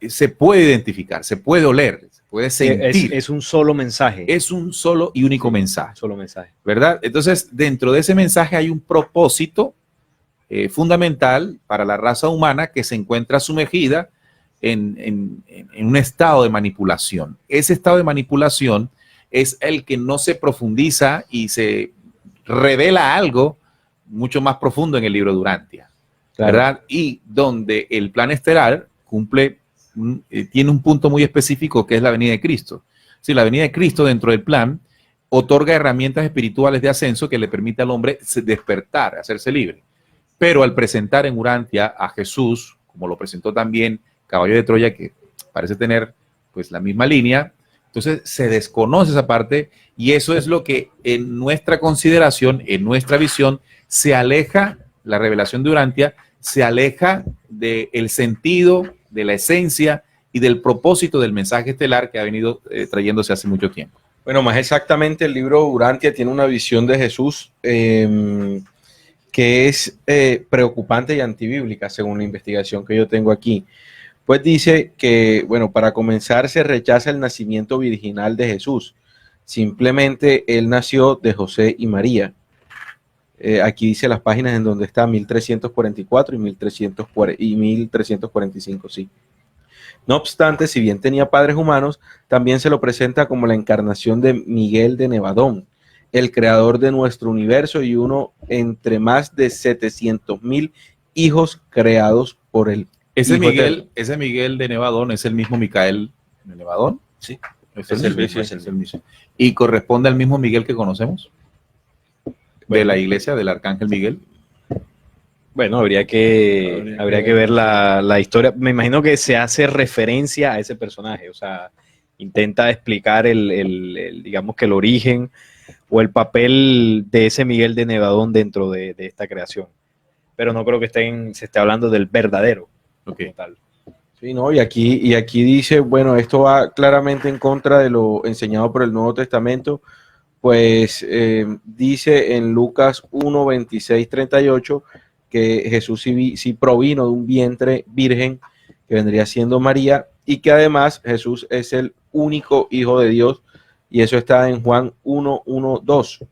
se puede identificar, se puede oler, se puede sentir. Es un solo mensaje. Es un solo y único mensaje. Solo mensaje. ¿Verdad? Entonces, dentro de ese mensaje hay un propósito fundamental para la raza humana que se encuentra sumergida en un estado de manipulación. Ese estado de manipulación es el que no se profundiza y se revela algo mucho más profundo en el libro de Urantia, ¿verdad? Claro. Y donde el plan estelar tiene un punto muy específico que es la venida de Cristo. Sí, la venida de Cristo dentro del plan otorga herramientas espirituales de ascenso que le permite al hombre despertar, hacerse libre. Pero al presentar en Urantia a Jesús, como lo presentó también caballo de Troya, que parece tener pues la misma línea. Entonces se desconoce esa parte y eso es lo que en nuestra consideración, en nuestra visión, se aleja, la revelación de Urantia, se aleja del sentido, de la esencia y del propósito del mensaje estelar que ha venido trayéndose hace mucho tiempo. Bueno, más exactamente, el libro Urantia tiene una visión de Jesús que es preocupante y antibíblica, según la investigación que yo tengo aquí. Pues dice que, bueno, para comenzar se rechaza el nacimiento virginal de Jesús. Simplemente él nació de José y María. Aquí dice las páginas en donde está 1344 y 1345, sí. No obstante, si bien tenía padres humanos, también se lo presenta como la encarnación de Miguel de Nevadón, el creador de nuestro universo y uno entre más de 700,000 hijos creados por él. Ese Miguel de Nevadón es el mismo Micael de Nevadón. Sí, es el mismo. ¿Y corresponde al mismo Miguel que conocemos? De la iglesia, del arcángel Miguel. Bueno, habría que ver la historia. Me imagino que se hace referencia a ese personaje, o sea, intenta explicar digamos que el origen o el papel de ese Miguel de Nevadón dentro de esta creación. Pero no creo que se esté hablando del verdadero. Okay. Tal. Sí, no, y aquí dice, bueno, esto va claramente en contra de lo enseñado por el Nuevo Testamento, pues dice en Lucas 1, 26, 38 que Jesús sí provino de un vientre virgen que vendría siendo María y que además Jesús es el único hijo de Dios y eso está en Juan 1, 1, 2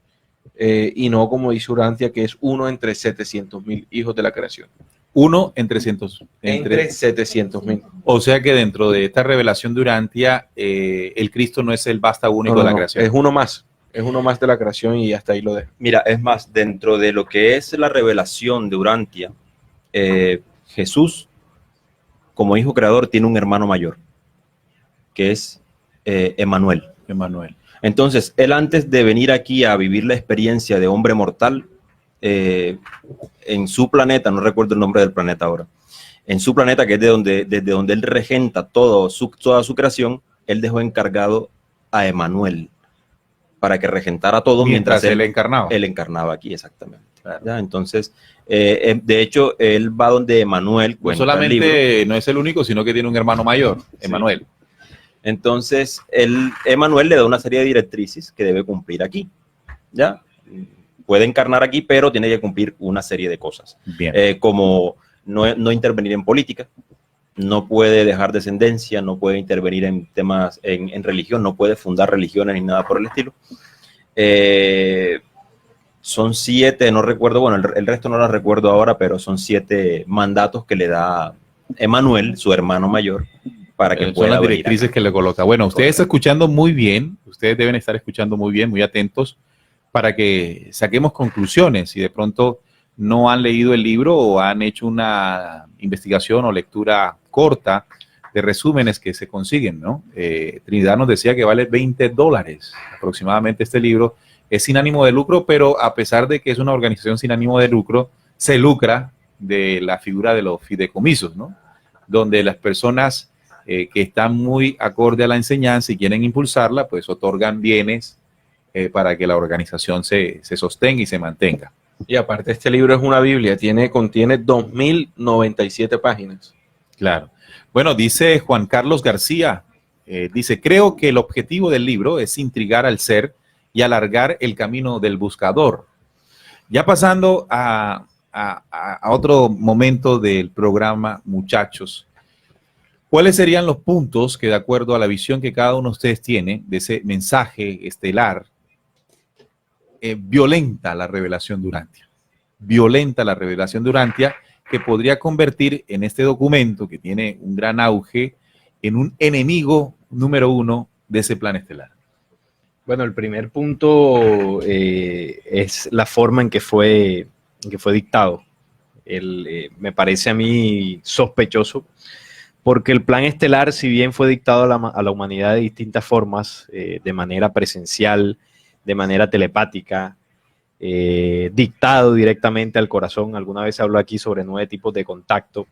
y no como dice Urantia que es uno entre 700,000 hijos de la creación. Uno entre 700,000. O sea que dentro de esta revelación de Urantia, el Cristo no es el basta único de la creación. Es uno más de la creación y hasta ahí lo dejo. Mira, es más, dentro de lo que es la revelación de Urantia, Jesús, como hijo creador, tiene un hermano mayor, que es Emmanuel. Entonces, él antes de venir aquí a vivir la experiencia de hombre mortal, en su planeta, no recuerdo el nombre del planeta ahora, en su planeta, que es desde donde él regenta toda su creación, él dejó encargado a Emmanuel para que regentara todo mientras él encarnaba. Él encarnaba aquí, exactamente. Claro. Entonces, de hecho, él va donde Emmanuel cuenta. No solamente no es el único, sino que tiene un hermano mayor, Emmanuel. Sí. Entonces, Emmanuel le da una serie de directrices que debe cumplir aquí. ¿Ya? Puede encarnar aquí, pero tiene que cumplir una serie de cosas. Como no intervenir en política, no puede dejar descendencia, no puede intervenir en temas, en religión, no puede fundar religiones ni nada por el estilo. Son 7, no recuerdo, bueno, el resto no lo recuerdo ahora, pero son 7 mandatos que le da Emmanuel, su hermano mayor, para que pueda. Son las directrices que le coloca. Bueno, ustedes están escuchando muy bien, ustedes deben estar escuchando muy bien, muy atentos, para que saquemos conclusiones. Si de pronto no han leído el libro o han hecho una investigación o lectura corta de resúmenes que se consiguen, ¿no? Trinidad nos decía que vale $20 aproximadamente este libro. Es sin ánimo de lucro, pero a pesar de que es una organización sin ánimo de lucro, se lucra de la figura de los fideicomisos, ¿no? Donde las personas que están muy acorde a la enseñanza y quieren impulsarla, pues otorgan bienes para que la organización se sostenga y se mantenga. Y aparte este libro es una Biblia, contiene 2097 páginas. Claro. Bueno, dice Juan Carlos García, dice, creo que el objetivo del libro es intrigar al ser y alargar el camino del buscador. Ya pasando a otro momento del programa, muchachos, ¿cuáles serían los puntos que de acuerdo a la visión que cada uno de ustedes tiene de ese mensaje estelar, violenta la revelación de Urantia? Violenta la revelación de Urantia, que podría convertir en este documento, que tiene un gran auge, en un enemigo número 1 de ese plan estelar. Bueno, el primer punto es la forma en que fue dictado. Me parece a mí sospechoso, porque el plan estelar, si bien fue dictado a la humanidad de distintas formas, de manera presencial, de manera telepática, dictado directamente al corazón. Alguna vez se habló aquí sobre 9 tipos de contacto.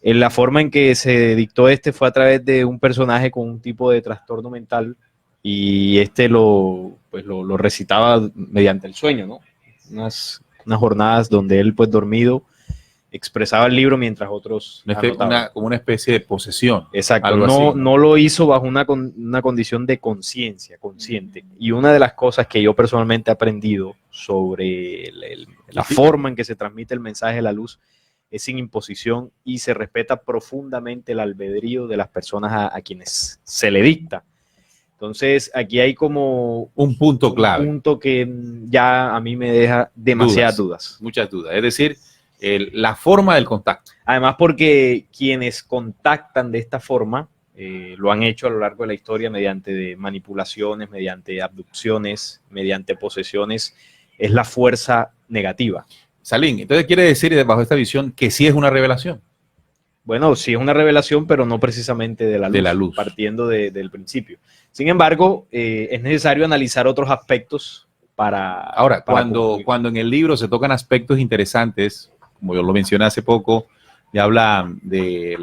En la forma en que se dictó fue a través de un personaje con un tipo de trastorno mental y lo recitaba mediante el sueño, ¿no? Unas jornadas donde él, pues dormido, expresaba el libro mientras otros anotaban. Como una especie de posesión. Exacto, algo no, así. no lo hizo bajo una condición de conciencia, consciente. Y una de las cosas que yo personalmente he aprendido sobre la forma en que se transmite el mensaje de la luz es sin imposición y se respeta profundamente el albedrío de las personas a quienes se le dicta. Entonces, aquí hay como un punto clave. Un punto que ya a mí me deja demasiadas dudas. Muchas dudas. Es decir, la forma del contacto. Además, porque quienes contactan de esta forma lo han hecho a lo largo de la historia mediante manipulaciones, mediante abducciones, mediante posesiones, es la fuerza negativa. Salín, entonces quiere decir, bajo esta visión, que sí es una revelación. Bueno, sí es una revelación, pero no precisamente de la luz. Partiendo del principio. Sin embargo, es necesario analizar otros aspectos para... Ahora, cuando en el libro se tocan aspectos interesantes, como yo lo mencioné hace poco, ya habla del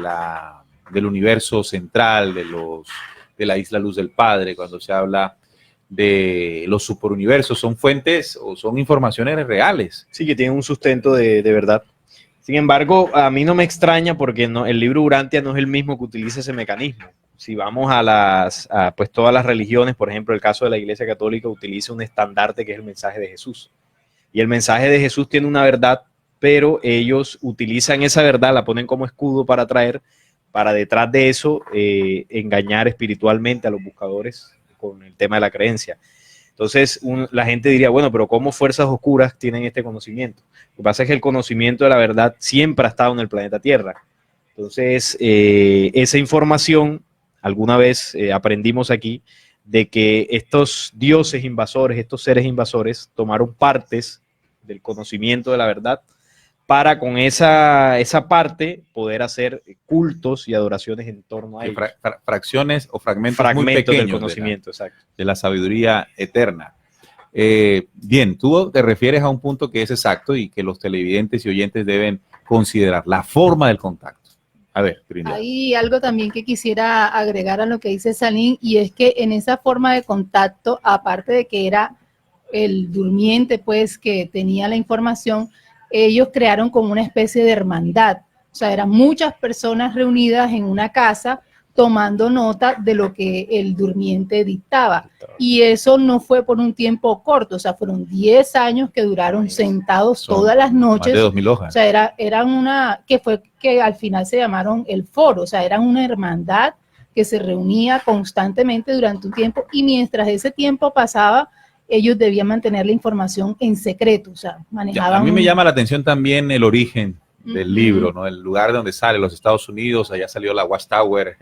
universo central, de la isla Luz del Padre, cuando se habla de los superuniversos, son fuentes o son informaciones reales. Sí, que tienen un sustento de verdad. Sin embargo, a mí no me extraña porque el libro Urantia no es el mismo que utiliza ese mecanismo. Si vamos a pues todas las religiones, por ejemplo, el caso de la Iglesia Católica utiliza un estandarte que es el mensaje de Jesús. Y el mensaje de Jesús tiene una verdad, pero ellos utilizan esa verdad, la ponen como escudo para atraer, para detrás de eso engañar espiritualmente a los buscadores con el tema de la creencia. Entonces la gente diría, bueno, pero ¿cómo fuerzas oscuras tienen este conocimiento? Lo que pasa es que el conocimiento de la verdad siempre ha estado en el planeta Tierra. Entonces, esa información, alguna vez aprendimos aquí, de que estos dioses invasores, estos seres invasores, tomaron partes del conocimiento de la verdad para con esa parte poder hacer cultos y adoraciones en torno a ellos. Fracciones o fragmentos muy pequeños del conocimiento, exacto. De la sabiduría eterna. Bien, tú te refieres a un punto que es exacto y que los televidentes y oyentes deben considerar, la forma del contacto. A ver, Trinidad. Hay algo también que quisiera agregar a lo que dice Salín, y es que en esa forma de contacto, aparte de que era el durmiente, pues, que tenía la información, ellos crearon como una especie de hermandad. O sea, eran muchas personas reunidas en una casa tomando nota de lo que el durmiente dictaba. Y eso no fue por un tiempo corto, o sea, fueron 10 años que duraron sentados todas las noches. Más de 2000 hojas. O sea, eran una, que al final se llamaron el foro, o sea, eran una hermandad que se reunía constantemente durante un tiempo, y mientras ese tiempo pasaba, ellos debían mantener la información en secreto, o sea, manejaban... A mí me llama la atención también el origen del libro, ¿no? El lugar de donde sale, los Estados Unidos, allá salió la Watchtower,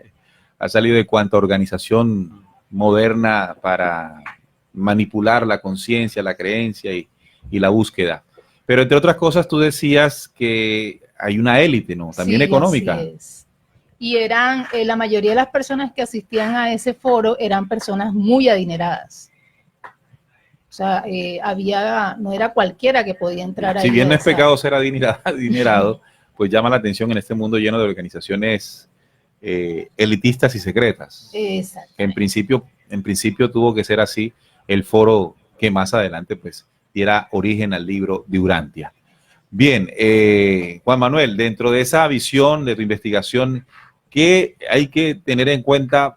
ha salido de cuanta organización moderna para manipular la conciencia, la creencia y la búsqueda. Pero entre otras cosas, tú decías que hay una élite, ¿no? También sí, económica. Así es. Y eran, la mayoría de las personas que asistían a ese foro eran personas muy adineradas. O sea, no era cualquiera que podía entrar ahí. Si bien no es pecado ser adinerado, pues llama la atención en este mundo lleno de organizaciones elitistas y secretas. Exacto. En principio tuvo que ser así el foro que más adelante pues diera origen al libro de Urantia. Bien, Juan Manuel, dentro de esa visión de tu investigación, ¿qué hay que tener en cuenta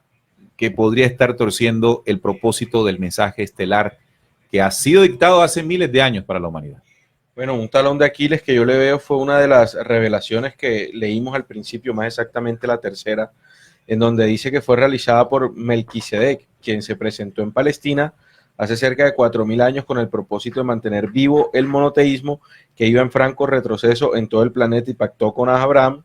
que podría estar torciendo el propósito del mensaje estelar que ha sido dictado hace miles de años para la humanidad? Bueno, un talón de Aquiles que yo le veo fue una de las revelaciones que leímos al principio, más exactamente la tercera, en donde dice que fue realizada por Melquisedec, quien se presentó en Palestina hace cerca de 4000 años con el propósito de mantener vivo el monoteísmo que iba en franco retroceso en todo el planeta, y pactó con Abraham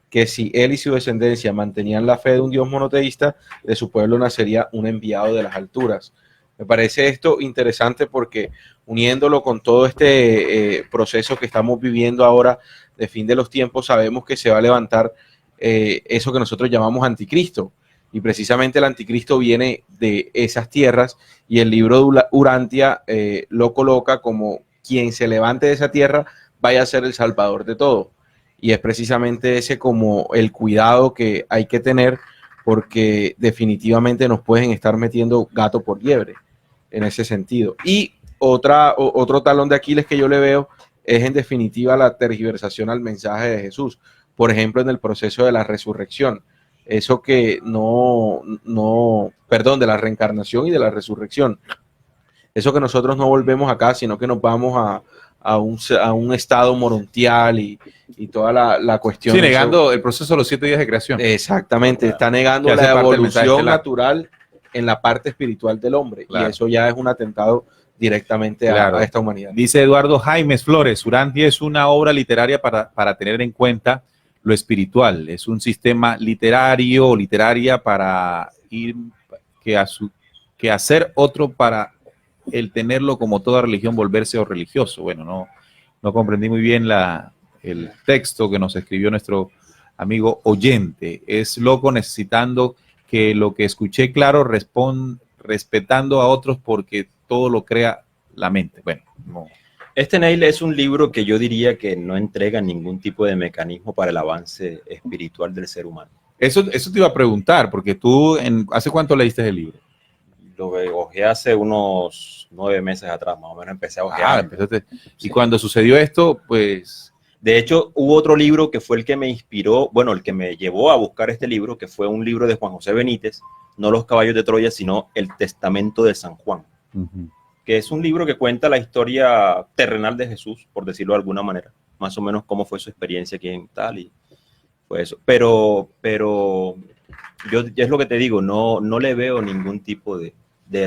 que si él y su descendencia mantenían la fe de un Dios monoteísta, de su pueblo nacería un enviado de las alturas. Me parece esto interesante porque uniéndolo con todo este proceso que estamos viviendo ahora de fin de los tiempos, sabemos que se va a levantar eso que nosotros llamamos anticristo. Y precisamente el anticristo viene de esas tierras, y el libro de Urantia lo coloca como quien se levante de esa tierra vaya a ser el salvador de todo. y es precisamente ese como el cuidado que hay que tener, porque definitivamente nos pueden estar metiendo gato por liebre en ese sentido. Y otro talón de Aquiles que yo le veo es en definitiva la tergiversación al mensaje de Jesús. Por ejemplo, en el proceso de la resurrección. Eso que perdón, de la reencarnación y de la resurrección. Eso que nosotros no volvemos acá, sino que nos vamos a un estado morontial y toda la cuestión. Sí, negando el proceso de los 7 días de creación. Exactamente, está negando Que hace la parte del mensaje evolución estelar. natural en la parte espiritual del hombre. Claro. Y eso ya es un atentado directamente Claro. a esta humanidad. Dice Eduardo Jaimes Flores, Urantia es una obra literaria para tener en cuenta lo espiritual. Es un sistema literario o literaria para ir que hacer otro para el tenerlo como toda religión, volverse o religioso. Bueno, no comprendí muy bien el texto que nos escribió nuestro amigo oyente. Es loco necesitando que lo que escuché claro respetando a otros porque todo lo crea la mente. Bueno, no. Este, Neil, es un libro que yo diría que no entrega ningún tipo de mecanismo para el avance espiritual del ser humano. Eso te iba a preguntar, porque tú, ¿hace cuánto leíste el libro? Lo hojeé hace unos 9 meses atrás, más o menos empecé a hojear. Empezaste. Y cuando sucedió esto, pues... De hecho, hubo otro libro que fue el que me inspiró, bueno, el que me llevó a buscar este libro, que fue un libro de Juan José Benítez, no Los Caballos de Troya, sino El Testamento de San Juan, que es un libro que cuenta la historia terrenal de Jesús, por decirlo de alguna manera, más o menos cómo fue su experiencia aquí en tal y fue eso. Pero yo es lo que te digo, no le veo ningún tipo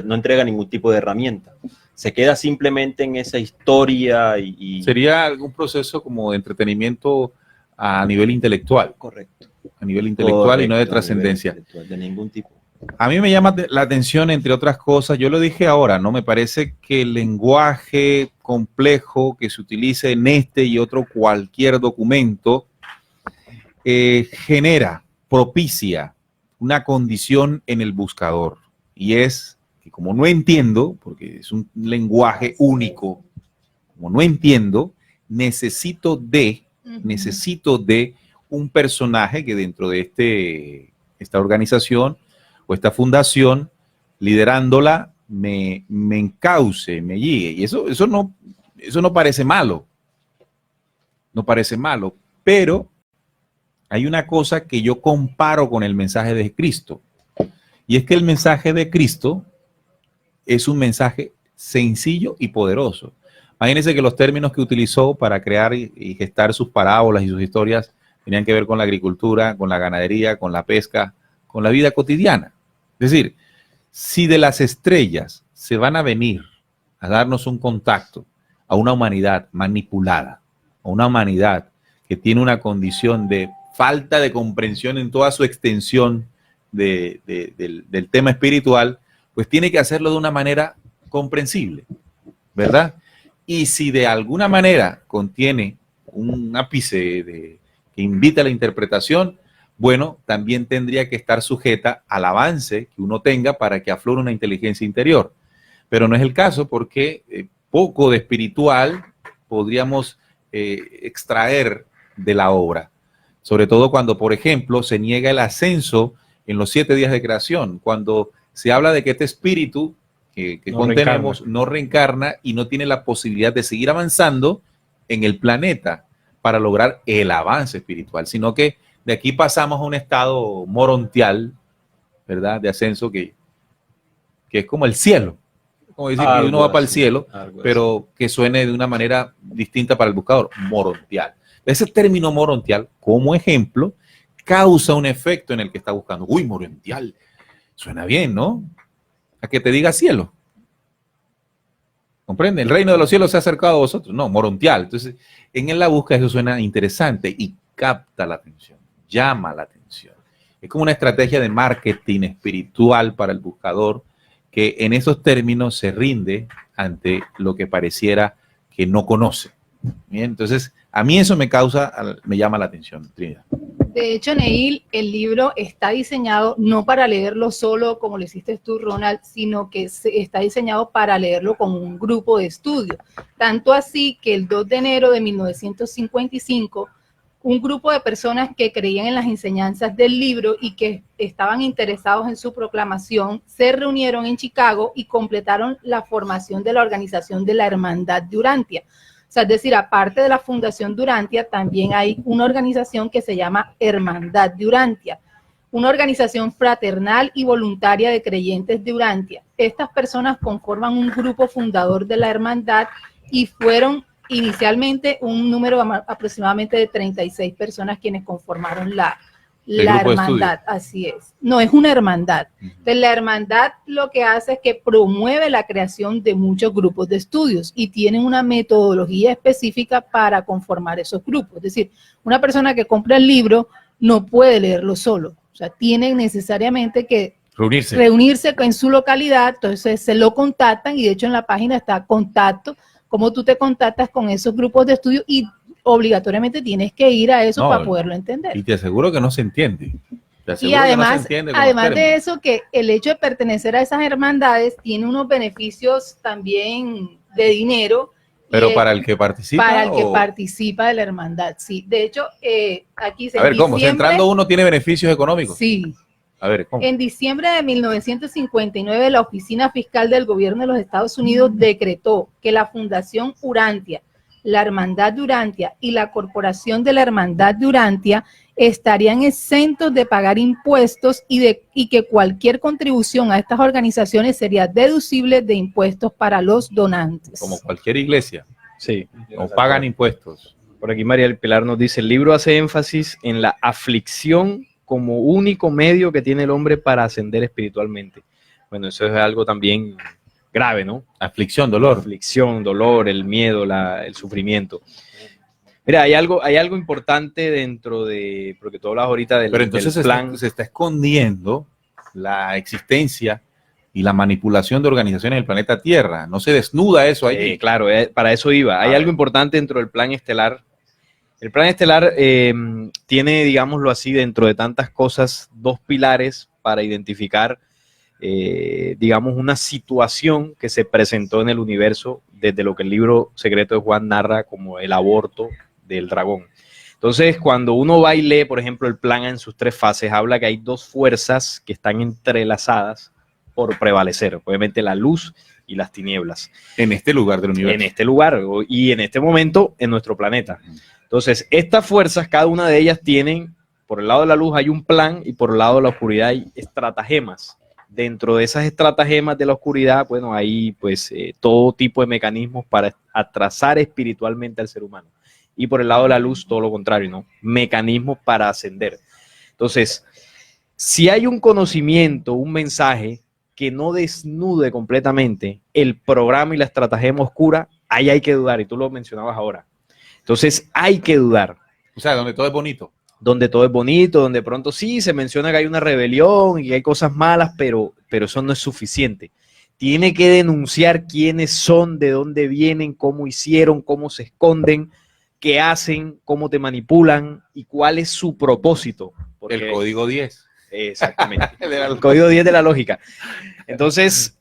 no entrega ningún tipo de herramienta. Se queda simplemente en esa historia y... Sería algún proceso como de entretenimiento a nivel intelectual. Correcto. A nivel intelectual. Correcto, y no de trascendencia. De ningún tipo. A mí me llama la atención, entre otras cosas, yo lo dije ahora, ¿no? Me parece que el lenguaje complejo que se utilice en este y otro cualquier documento propicia una condición en el buscador. Y es que como no entiendo, porque es un lenguaje único, como no entiendo, necesito de un personaje que dentro de esta organización o esta fundación, liderándola, me encauce, me guíe. Y eso no parece malo. No parece malo. Pero hay una cosa que yo comparo con el mensaje de Cristo. Y es que el mensaje de Cristo es un mensaje sencillo y poderoso. Imagínense que los términos que utilizó para crear y gestar sus parábolas y sus historias tenían que ver con la agricultura, con la ganadería, con la pesca, con la vida cotidiana. Es decir, si de las estrellas se van a venir a darnos un contacto a una humanidad manipulada, a una humanidad que tiene una condición de falta de comprensión en toda su extensión del tema espiritual, pues tiene que hacerlo de una manera comprensible, ¿verdad? Y si de alguna manera contiene un ápice que invita a la interpretación, bueno, también tendría que estar sujeta al avance que uno tenga para que aflore una inteligencia interior. Pero no es el caso porque poco de espiritual podríamos extraer de la obra. Sobre todo cuando, por ejemplo, se niega el ascenso en los 7 días de creación, cuando se habla de que este espíritu que contenemos no reencarna y no tiene la posibilidad de seguir avanzando en el planeta para lograr el avance espiritual, sino que de aquí pasamos a un estado morontial, ¿verdad? De ascenso que es como el cielo. Como decir que uno va para el cielo, pero que suene de una manera distinta para el buscador, morontial. Ese término morontial, como ejemplo, causa un efecto en el que está buscando. Uy, morontial, suena bien, ¿no? A que te diga cielo. ¿Comprende? El reino de los cielos se ha acercado a vosotros. No, morontial. Entonces, en la búsqueda eso suena interesante y capta la atención, llama la atención. Es como una estrategia de marketing espiritual para el buscador que en esos términos se rinde ante lo que pareciera que no conoce. Bien, entonces, a mí eso me llama la atención, Trinidad. De hecho, Neil, el libro está diseñado no para leerlo solo como lo hiciste tú, Ronald, sino que está diseñado para leerlo con un grupo de estudio. Tanto así que el 2 de enero de 1955, un grupo de personas que creían en las enseñanzas del libro y que estaban interesados en su proclamación, se reunieron en Chicago y completaron la formación de la organización de la Hermandad de Urantia. O sea, es decir, aparte de la Fundación de Urantia, también hay una organización que se llama Hermandad de Urantia, una organización fraternal y voluntaria de creyentes de Urantia. Estas personas conforman un grupo fundador de la hermandad y fueron inicialmente un número aproximadamente de 36 personas quienes conformaron la hermandad, así es. No, es una hermandad. Entonces, la hermandad lo que hace es que promueve la creación de muchos grupos de estudios y tienen una metodología específica para conformar esos grupos. Es decir, una persona que compra el libro no puede leerlo solo. O sea, tienen necesariamente que reunirse en su localidad, entonces se lo contactan y de hecho en la página está contacto, cómo tú te contactas con esos grupos de estudio y obligatoriamente tienes que ir a eso para poderlo entender. Y te aseguro que no se entiende. Y además, además de eso, que el hecho de pertenecer a esas hermandades tiene unos beneficios también de dinero. Pero para el que participa. Para el que participa de la hermandad, sí. De hecho, aquí se. A ver, ¿cómo? Si entrando uno tiene beneficios económicos. Sí. A ver, ¿cómo? En diciembre de 1959, la Oficina Fiscal del Gobierno de los Estados Unidos decretó que la Fundación Urantia, la Hermandad de Urantia y la Corporación de la Hermandad de Urantia estarían exentos de pagar impuestos y que cualquier contribución a estas organizaciones sería deducible de impuestos para los donantes. Como cualquier iglesia. Sí. No pagan impuestos. Por aquí María del Pilar nos dice, el libro hace énfasis en la aflicción como único medio que tiene el hombre para ascender espiritualmente. Bueno, eso es algo también grave, ¿no? Aflicción, dolor. Aflicción, dolor, el miedo, el sufrimiento. Mira, hay algo importante dentro de, porque tú hablas ahorita del, pero entonces del plan. se está escondiendo la existencia y la manipulación de organizaciones del planeta Tierra. No se desnuda eso ahí. Claro, para eso iba. Hay algo importante dentro del plan estelar. El plan estelar tiene, digámoslo así, dentro de tantas cosas, dos pilares para identificar, digamos, una situación que se presentó en el universo desde lo que el libro secreto de Juan narra como el aborto del dragón. Entonces, cuando uno va y lee, por ejemplo, el plan en sus tres fases, habla que hay dos fuerzas que están entrelazadas por prevalecer, obviamente la luz y las tinieblas. En este lugar del universo. En este lugar y en este momento en nuestro planeta. Entonces, estas fuerzas, cada una de ellas tienen, por el lado de la luz hay un plan y por el lado de la oscuridad hay estratagemas. Dentro de esas estratagemas de la oscuridad, bueno, hay pues todo tipo de mecanismos para atrasar espiritualmente al ser humano. Y por el lado de la luz, todo lo contrario, ¿no? Mecanismos para ascender. Entonces, si hay un conocimiento, un mensaje que no desnude completamente el programa y la estratagema oscura, ahí hay que dudar, y tú lo mencionabas ahora. Entonces, hay que dudar. O sea, donde todo es bonito. Donde todo es bonito, donde pronto sí se menciona que hay una rebelión y que hay cosas malas, pero eso no es suficiente. Tiene que denunciar quiénes son, de dónde vienen, cómo hicieron, cómo se esconden, qué hacen, cómo te manipulan y cuál es su propósito. Porque, el código 10. Exactamente. El código 10 de la lógica. Entonces,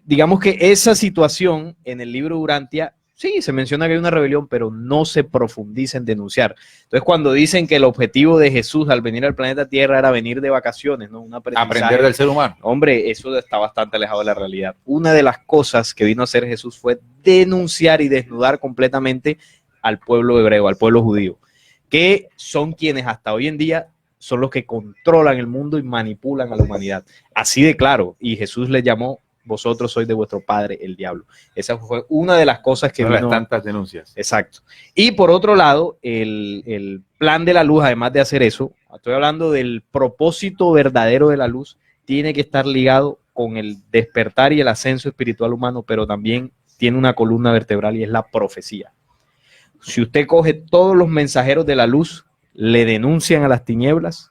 digamos que esa situación en el libro Urantia, sí, se menciona que hay una rebelión, pero no se profundiza en denunciar. Entonces, cuando dicen que el objetivo de Jesús al venir al planeta Tierra era venir de vacaciones, ¿no? Aprender del ser humano. Hombre, eso está bastante alejado de la realidad. Una de las cosas que vino a hacer Jesús fue denunciar y desnudar completamente al pueblo hebreo, al pueblo judío, que son quienes hasta hoy en día son los que controlan el mundo y manipulan a la humanidad. Así de claro. Y Jesús les llamó: vosotros sois de vuestro padre el diablo. Esa fue una de las cosas que vino. Tantas denuncias. Exacto. Y por otro lado, el plan de la luz, además de hacer eso, estoy hablando del propósito verdadero de la luz, tiene que estar ligado con el despertar y el ascenso espiritual humano, pero también tiene una columna vertebral y es la profecía. Si usted coge todos los mensajeros de la luz, le denuncian a las tinieblas,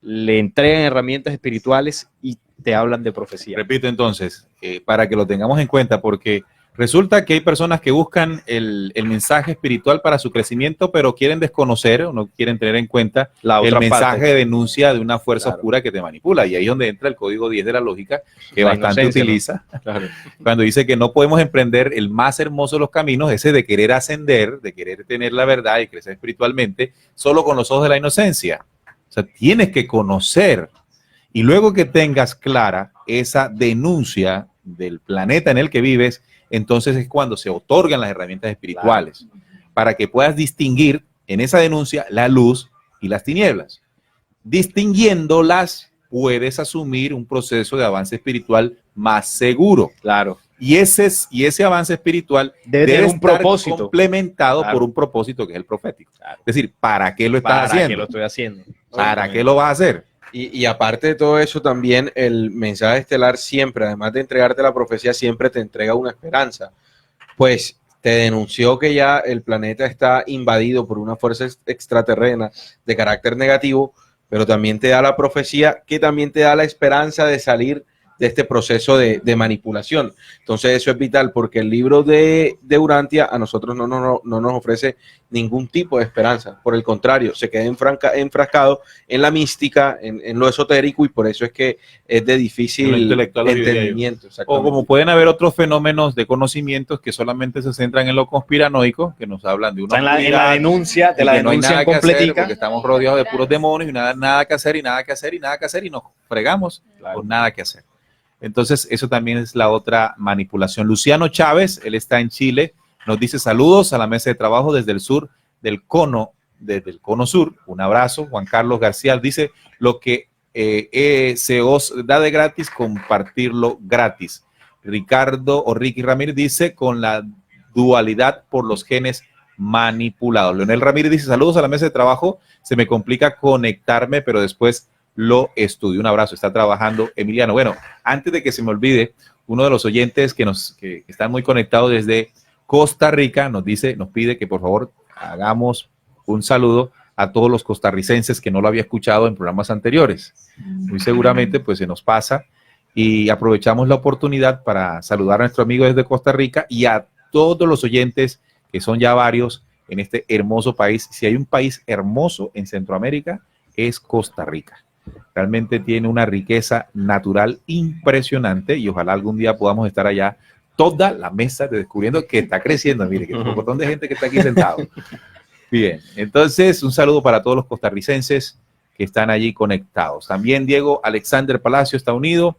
le entregan herramientas espirituales y te hablan de profecía. Repito entonces, para que lo tengamos en cuenta, porque Resulta que hay personas que buscan el mensaje espiritual para su crecimiento, pero quieren desconocer o no quieren tener en cuenta La el otra mensaje parte. de denuncia de una fuerza Claro. oscura que te manipula. Y ahí es donde entra el código 10 de la lógica, que La bastante inocencia, ¿no? utiliza, Claro. cuando dice que no podemos emprender el más hermoso de los caminos, ese de querer ascender, de querer tener la verdad y crecer espiritualmente, solo con los ojos de la inocencia. O sea, tienes que conocer. Y luego que tengas clara esa denuncia del planeta en el que vives, entonces es cuando se otorgan las herramientas espirituales para que puedas distinguir en esa denuncia la luz y las tinieblas. Distinguiéndolas, puedes asumir un proceso de avance espiritual más seguro. Claro. Y ese avance espiritual Debe tener un estar propósito. complementado Claro. por un propósito que es el profético. Claro. Es decir, ¿para qué lo estás ¿Para haciendo? qué lo estoy haciendo? ¿Para qué lo vas a hacer? Y aparte de todo eso, también el mensaje estelar siempre, además de entregarte la profecía, siempre te entrega una esperanza. Pues te denunció que ya el planeta está invadido por una fuerza extraterrena de carácter negativo, pero también te da la profecía que también te da la esperanza de salir de este proceso de manipulación. Entonces eso es vital porque el libro de Urantia a nosotros no nos ofrece ningún tipo de esperanza. Por el contrario, se queda enfrascado en la mística, en lo esotérico, y por eso es que es de En lo difícil intelectual, lo diría yo. entendimiento. O como pueden haber otros fenómenos de conocimientos que solamente se centran en lo conspiranoico, que nos hablan de una Está en la denuncia, de la que no hay denuncia nada que hacer completica. porque estamos rodeados de puros demonios y nada que hacer y nada que hacer y nada que hacer y nos fregamos con nada que hacer. Entonces, eso también es la otra manipulación. Luciano Chávez, él está en Chile, nos dice saludos a la mesa de trabajo desde el sur del cono, desde el cono sur. Un abrazo. Juan Carlos García dice lo que se os da de gratis, compartirlo gratis. Ricardo o Ricky Ramírez dice con la dualidad por los genes manipulados. Leonel Ramírez dice saludos a la mesa de trabajo, se me complica conectarme, pero después lo estudio. Un abrazo, está trabajando Emiliano. Bueno, antes de que se me olvide, uno de los oyentes que están muy conectados desde Costa Rica nos pide que por favor hagamos un saludo a todos los costarricenses que no lo había escuchado en programas anteriores. Muy seguramente pues se nos pasa y aprovechamos la oportunidad para saludar a nuestro amigo desde Costa Rica y a todos los oyentes que son ya varios en este hermoso país. Si hay un país hermoso en Centroamérica, es Costa Rica. Realmente tiene una riqueza natural impresionante y ojalá algún día podamos estar allá toda la mesa de Descubriendo, que está creciendo. Mire, que hay un montón de gente que está aquí sentado. Bien, entonces un saludo para todos los costarricenses que están allí conectados. También Diego Alexander Palacio está unido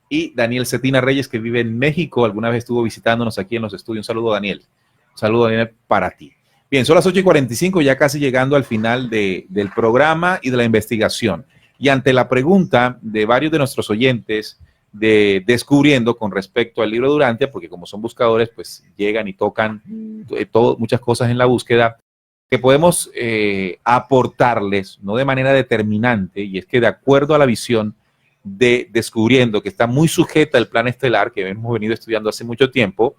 y Daniel Cetina Reyes, que vive en México, alguna vez estuvo visitándonos aquí en los estudios. Un saludo, Daniel. Un saludo, Daniel, para ti. Bien, son las 8:45, ya casi llegando al final del programa y de la investigación. Y ante la pregunta de varios de nuestros oyentes de Descubriendo con respecto al libro de Urantia, porque como son buscadores, pues llegan y tocan muchas cosas en la búsqueda, que podemos aportarles, no de manera determinante, y es que de acuerdo a la visión de Descubriendo, que está muy sujeta al plan estelar, que hemos venido estudiando hace mucho tiempo,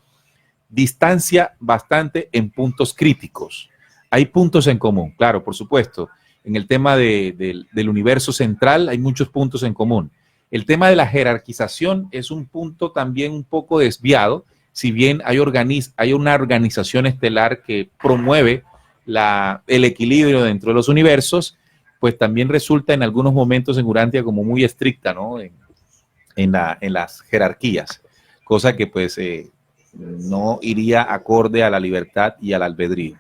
distancia bastante en puntos críticos. Hay puntos en común, claro, por supuesto. En el tema del universo central hay muchos puntos en común. El tema de la jerarquización es un punto también un poco desviado, si bien hay una organización estelar que promueve el equilibrio dentro de los universos, pues también resulta en algunos momentos en Urantia como muy estricta, ¿no? En las jerarquías, cosa que pues no iría acorde a la libertad y al albedrío.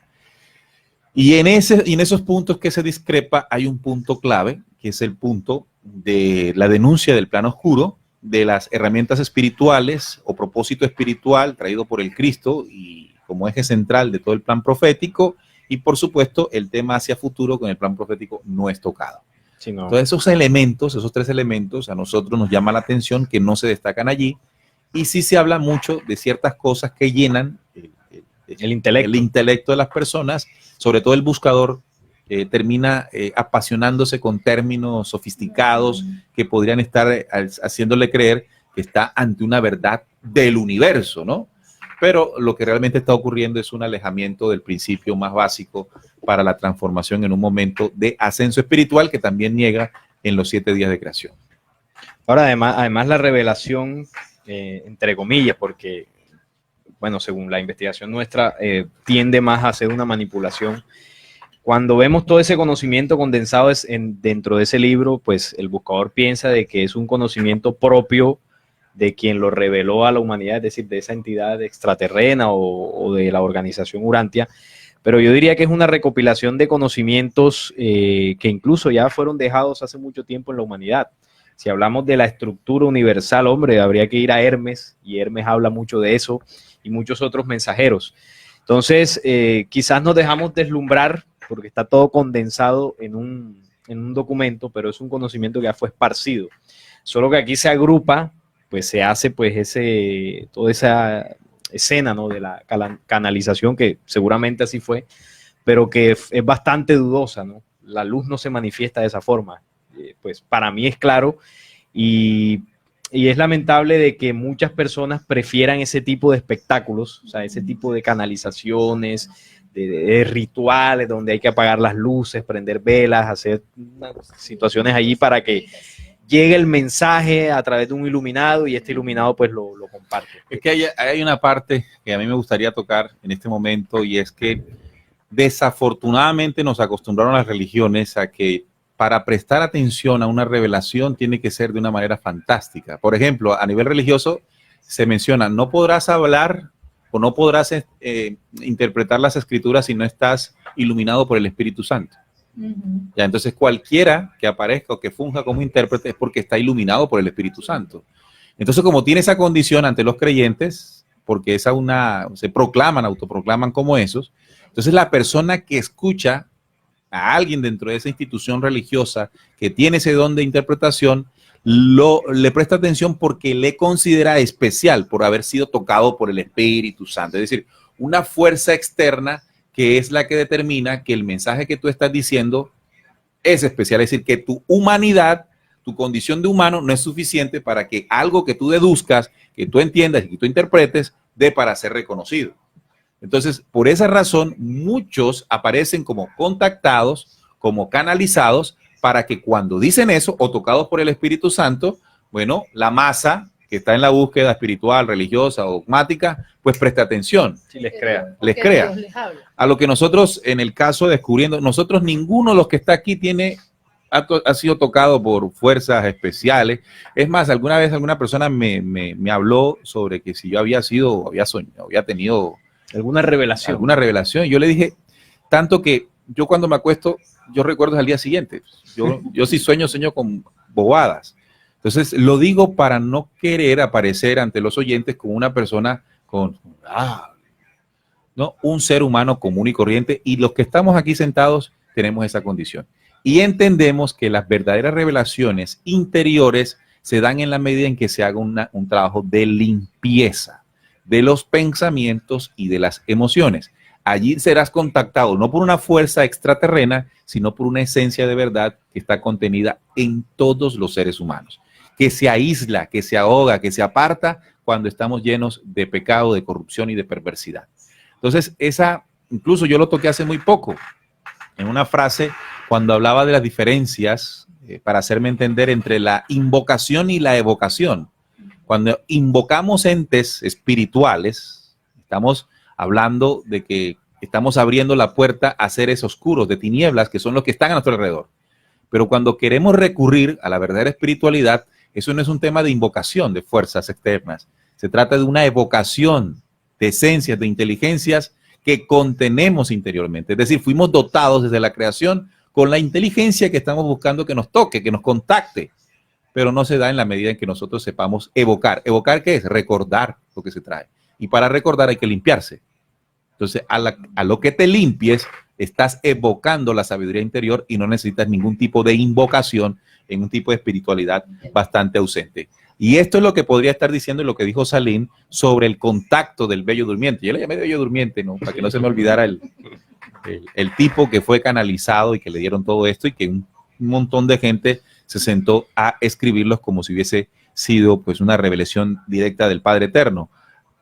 Y en esos puntos que se discrepa hay un punto clave, que es el punto de la denuncia del plano oscuro, de las herramientas espirituales o propósito espiritual traído por el Cristo y como eje central de todo el plan profético, y por supuesto el tema hacia futuro con el plan profético no es tocado. Sí, no. Entonces esos tres elementos a nosotros nos llama la atención que no se destacan allí, y sí se habla mucho de ciertas cosas que llenan el intelecto de las personas, sobre todo el buscador termina apasionándose con términos sofisticados que podrían estar haciéndole creer que está ante una verdad del universo, ¿no? Pero lo que realmente está ocurriendo es un alejamiento del principio más básico para la transformación en un momento de ascenso espiritual que también niega en los 7 días de creación. Ahora, además la revelación, entre comillas, porque bueno, según la investigación nuestra, tiende más a ser una manipulación. Cuando vemos todo ese conocimiento condensado dentro de ese libro, pues el buscador piensa de que es un conocimiento propio de quien lo reveló a la humanidad, es decir, de esa entidad extraterrena o de la organización Urantia, pero yo diría que es una recopilación de conocimientos que incluso ya fueron dejados hace mucho tiempo en la humanidad. Si hablamos de la estructura universal, hombre, habría que ir a Hermes, y Hermes habla mucho de eso, y muchos otros mensajeros. Entonces, quizás nos dejamos deslumbrar porque está todo condensado en un documento, pero es un conocimiento que ya fue esparcido. Solo que aquí se agrupa, pues se hace pues toda esa escena, ¿no?, de la canalización, que seguramente así fue, pero que es bastante dudosa, ¿no? La luz no se manifiesta de esa forma. Pues para mí es claro, y es lamentable de que muchas personas prefieran ese tipo de espectáculos, o sea, ese tipo de canalizaciones, de rituales donde hay que apagar las luces, prender velas, hacer situaciones allí para que llegue el mensaje a través de un iluminado y este iluminado pues lo comparte. Es que hay una parte que a mí me gustaría tocar en este momento, y es que desafortunadamente nos acostumbraron las religiones a que para prestar atención a una revelación tiene que ser de una manera fantástica. Por ejemplo, a nivel religioso se menciona, no podrás hablar o no podrás interpretar las escrituras si no estás iluminado por el Espíritu Santo. Ya, entonces cualquiera que aparezca o que funja como intérprete es porque está iluminado por el Espíritu Santo. Entonces, como tiene esa condición ante los creyentes, porque se proclaman, autoproclaman como esos, entonces la persona que escucha a alguien dentro de esa institución religiosa que tiene ese don de interpretación, le presta atención porque le considera especial por haber sido tocado por el Espíritu Santo. Es decir, una fuerza externa que es la que determina que el mensaje que tú estás diciendo es especial. Es decir, que tu humanidad, tu condición de humano no es suficiente para que algo que tú deduzcas, que tú entiendas y que tú interpretes, dé para ser reconocido. Entonces, por esa razón, muchos aparecen como contactados, como canalizados, para que cuando dicen eso, o tocados por el Espíritu Santo, bueno, la masa que está en la búsqueda espiritual, religiosa o dogmática, pues preste atención. Sí, les crea. Les crea. A lo que nosotros, en el caso de Descubriendo, nosotros, ninguno de los que está aquí ha sido tocado por fuerzas especiales. Es más, alguna vez alguna persona me habló sobre que si yo había tenido alguna revelación. Yo le dije, tanto que yo cuando me acuesto, yo recuerdo al día siguiente. Yo sí sueño con bobadas. Entonces, lo digo para no querer aparecer ante los oyentes como una persona no, un ser humano común y corriente, y los que estamos aquí sentados tenemos esa condición. Y entendemos que las verdaderas revelaciones interiores se dan en la medida en que se haga un trabajo de limpieza de los pensamientos y de las emociones. Allí serás contactado no por una fuerza extraterrena, sino por una esencia de verdad que está contenida en todos los seres humanos, que se aísla, que se ahoga, que se aparta cuando estamos llenos de pecado, de corrupción y de perversidad. Entonces, incluso yo lo toqué hace muy poco, en una frase, cuando hablaba de las diferencias, para hacerme entender, entre la invocación y la evocación. Cuando invocamos entes espirituales, estamos hablando de que estamos abriendo la puerta a seres oscuros, de tinieblas, que son los que están a nuestro alrededor. Pero cuando queremos recurrir a la verdadera espiritualidad, eso no es un tema de invocación de fuerzas externas. Se trata de una evocación de esencias, de inteligencias que contenemos interiormente. Es decir, fuimos dotados desde la creación con la inteligencia que estamos buscando que nos toque, que nos contacte. Pero no se da en la medida en que nosotros sepamos evocar. ¿Evocar qué es? Recordar lo que se trae. Y para recordar hay que limpiarse. Entonces, a lo que te limpies, estás evocando la sabiduría interior y no necesitas ningún tipo de invocación en un tipo de espiritualidad bastante ausente. Y esto es lo que podría estar diciendo lo que dijo Salim sobre el contacto del bello durmiente. Yo le llamé bello durmiente, ¿no? Para que no se me olvidara el tipo que fue canalizado y que le dieron todo esto, y que un montón de gente se sentó a escribirlos como si hubiese sido pues una revelación directa del Padre Eterno.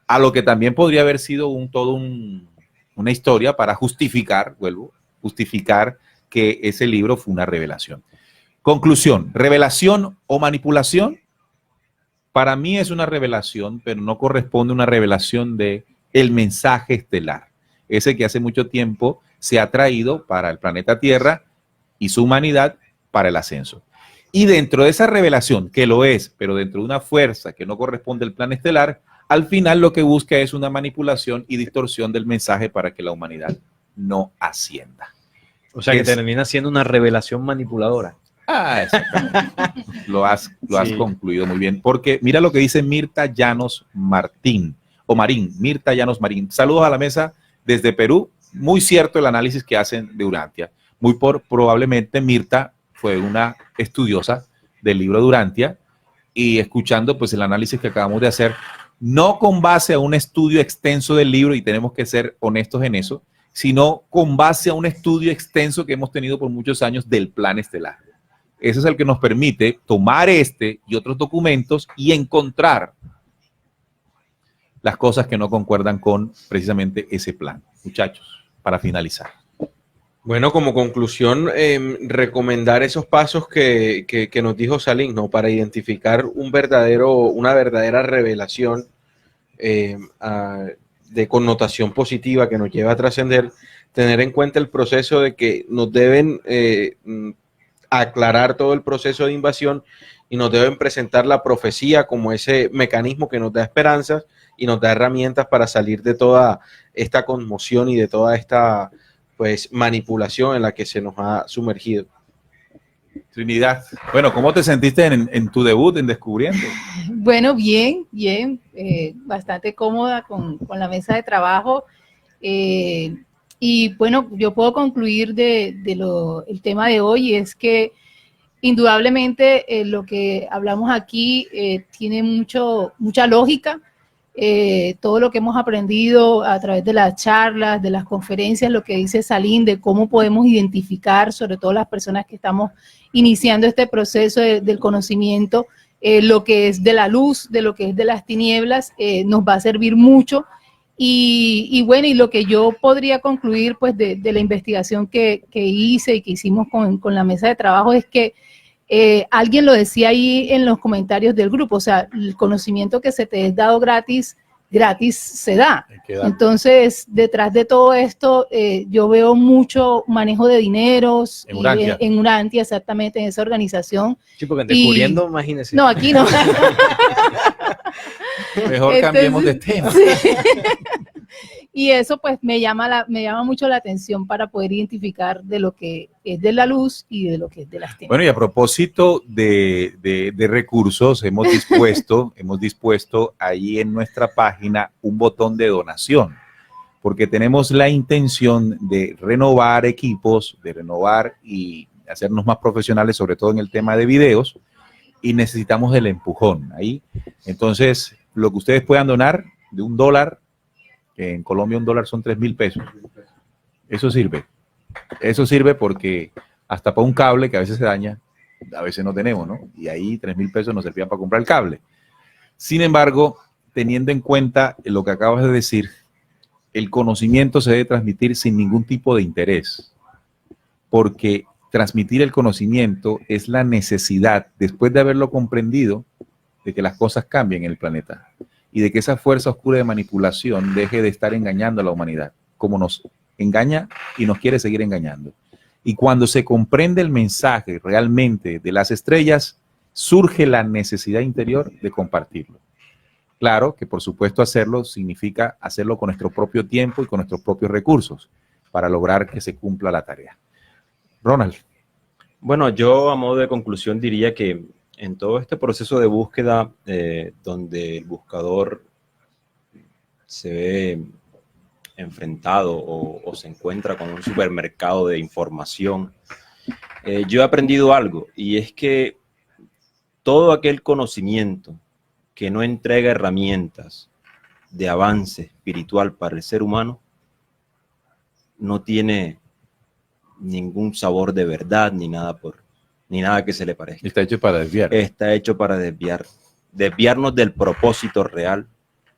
A lo que también podría haber sido una historia para justificar que ese libro fue una revelación. Conclusión, ¿revelación o manipulación? Para mí es una revelación, pero no corresponde a una revelación de el mensaje estelar, ese que hace mucho tiempo se ha traído para el planeta Tierra y su humanidad para el ascenso. Y dentro de esa revelación, que lo es, pero dentro de una fuerza que no corresponde al plan estelar, al final lo que busca es una manipulación y distorsión del mensaje para que la humanidad no ascienda. O sea, que termina siendo una revelación manipuladora. Ah, exactamente. Lo has Sí. concluido muy bien. Porque mira lo que dice Mirta Llanos Martín, o Marín, Mirta Llanos Marín. Saludos a la mesa desde Perú. Muy cierto el análisis que hacen de Urantia. Probablemente Mirta fue una estudiosa del libro de Urantia y escuchando pues el análisis que acabamos de hacer, no con base a un estudio extenso del libro, y tenemos que ser honestos en eso, sino con base a un estudio extenso que hemos tenido por muchos años del plan estelar. Ese es el que nos permite tomar este y otros documentos y encontrar las cosas que no concuerdan con precisamente ese plan. Muchachos, para finalizar. Bueno, como conclusión, recomendar esos pasos que nos dijo Salim, ¿no? Para identificar una verdadera revelación de connotación positiva que nos lleva a trascender, tener en cuenta el proceso de que nos deben aclarar todo el proceso de invasión y nos deben presentar la profecía como ese mecanismo que nos da esperanzas y nos da herramientas para salir de toda esta conmoción y de toda esta pues manipulación en la que se nos ha sumergido. Trinidad, bueno, ¿cómo te sentiste en tu debut en Descubriendo? Bueno, bien, bastante cómoda con la mesa de trabajo. Y bueno, yo puedo concluir el tema de hoy, es que indudablemente lo que hablamos aquí tiene mucha lógica. Todo lo que hemos aprendido a través de las charlas, de las conferencias, lo que dice Salim, de cómo podemos identificar, sobre todo las personas que estamos iniciando este proceso del conocimiento, lo que es de la luz, de lo que es de las tinieblas, nos va a servir mucho. Y bueno, y lo que yo podría concluir pues de la investigación que hice y que hicimos con la mesa de trabajo es que alguien lo decía ahí en los comentarios del grupo, o sea, el conocimiento que se te es dado gratis se da. Entonces, detrás de todo esto, yo veo mucho manejo de dineros en Urantia, exactamente, en esa organización. Sí, porque en Descubriendo, imagínense. No, aquí no. Mejor cambiemos de tema. Sí. Y eso pues me llama mucho la atención para poder identificar de lo que es de la luz y de lo que es de las tinieblas. Bueno, y a propósito de recursos, hemos dispuesto ahí en nuestra página un botón de donación, porque tenemos la intención de renovar equipos, de renovar y hacernos más profesionales, sobre todo en el tema de videos, y necesitamos el empujón ahí. Entonces, lo que ustedes puedan donar de $1, que en Colombia $1 son 3.000 pesos. Eso sirve porque hasta para un cable que a veces se daña, a veces no tenemos, ¿no? Y ahí 3.000 pesos nos servían para comprar el cable. Sin embargo, teniendo en cuenta lo que acabas de decir, el conocimiento se debe transmitir sin ningún tipo de interés, porque transmitir el conocimiento es la necesidad, después de haberlo comprendido, de que las cosas cambien en el planeta y de que esa fuerza oscura de manipulación deje de estar engañando a la humanidad, como nos engaña y nos quiere seguir engañando. Y cuando se comprende el mensaje realmente de las estrellas, surge la necesidad interior de compartirlo. Claro que por supuesto hacerlo significa hacerlo con nuestro propio tiempo y con nuestros propios recursos para lograr que se cumpla la tarea. Ronald. Bueno, yo a modo de conclusión diría que en todo este proceso de búsqueda, donde el buscador se ve enfrentado o se encuentra con un supermercado de información, yo he aprendido algo, y es que todo aquel conocimiento que no entrega herramientas de avance espiritual para el ser humano no tiene ningún sabor de verdad ni nada que se le parezca. Está hecho para desviar. Está hecho para desviarnos del propósito real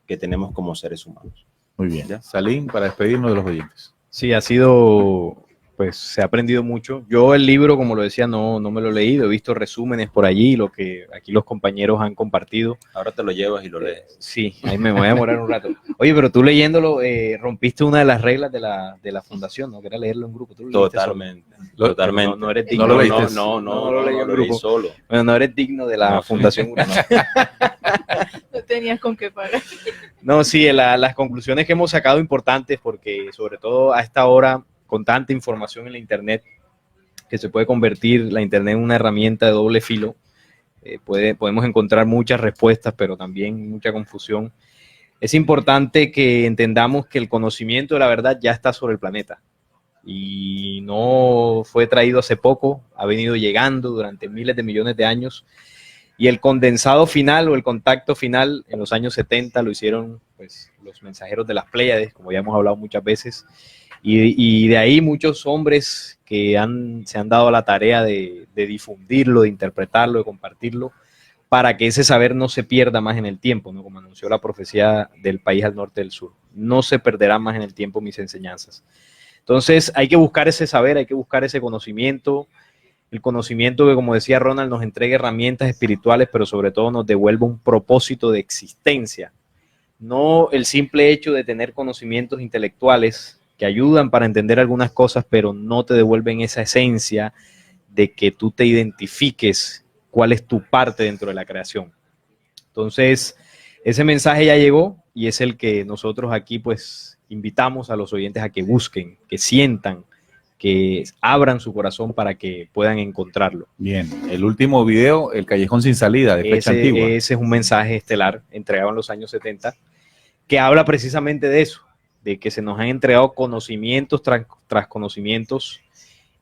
que tenemos como seres humanos. Muy bien. ¿Ya? Salim, para despedirnos de los oyentes. Sí, ha sido pues se ha aprendido mucho. Yo el libro, como lo decía, no me lo he leído, he visto resúmenes por allí, lo que aquí los compañeros han compartido. Ahora te lo llevas y lo lees. Sí, ahí me voy a demorar un rato. Oye, pero tú leyéndolo, rompiste una de las reglas de la fundación, ¿no? Que era leerlo en grupo. ¿Tú lo leíste Totalmente. solo? Totalmente. No eres digno. ¿No lo leíste? No lo leí en leí grupo. solo. Bueno, no eres digno de la No, sí. Fundación Urano. No tenías con qué pagar. No, sí, las conclusiones que hemos sacado importantes, porque sobre todo a esta hora, con tanta información en la Internet, que se puede convertir la Internet en una herramienta de doble filo, podemos encontrar muchas respuestas, pero también mucha confusión. Es importante que entendamos que el conocimiento de la verdad ya está sobre el planeta y no fue traído hace poco, ha venido llegando durante miles de millones de años. Y el condensado final o el contacto final en los años 70 lo hicieron pues, los mensajeros de las Pléyades, como ya hemos hablado muchas veces, y de ahí muchos hombres que se han dado a la tarea de difundirlo, de interpretarlo, de compartirlo, para que ese saber no se pierda más en el tiempo, ¿no? Como anunció la profecía del país al norte del sur. No se perderán más en el tiempo mis enseñanzas. Entonces hay que buscar ese saber, hay que buscar ese conocimiento, el conocimiento que, como decía Ronald, nos entregue herramientas espirituales, pero sobre todo nos devuelva un propósito de existencia. No el simple hecho de tener conocimientos intelectuales que ayudan para entender algunas cosas, pero no te devuelven esa esencia de que tú te identifiques cuál es tu parte dentro de la creación. Entonces, ese mensaje ya llegó y es el que nosotros aquí pues invitamos a los oyentes a que busquen, que sientan, que abran su corazón para que puedan encontrarlo. Bien, el último video, El Callejón Sin Salida, de fecha antigua. Ese es un mensaje estelar entregado en los años 70 que habla precisamente de eso, de que se nos han entregado conocimientos tras conocimientos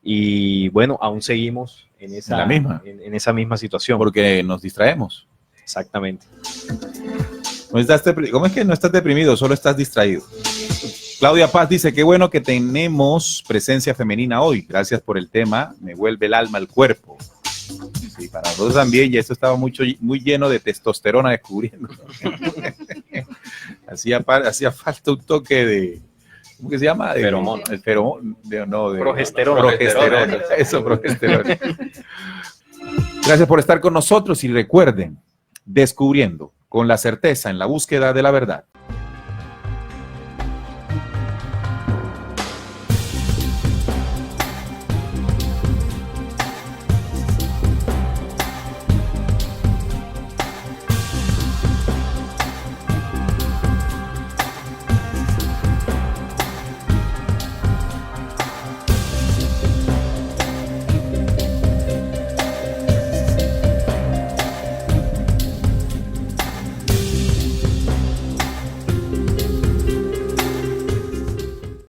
y bueno, aún seguimos en esa misma situación. Porque nos distraemos. Exactamente. ¿Cómo es que no estás deprimido? Solo estás distraído. Claudia Paz dice, qué bueno que tenemos presencia femenina hoy. Gracias por el tema. Me vuelve el alma al cuerpo. Sí, para nosotros también, y esto estaba muy lleno de testosterona descubriendo. hacía falta un toque de, ¿cómo que se llama? Feromón. El feromón, Progesterona. Progesterona. Eso, progesterona. Gracias por estar con nosotros y recuerden, descubriendo con la certeza en la búsqueda de la verdad.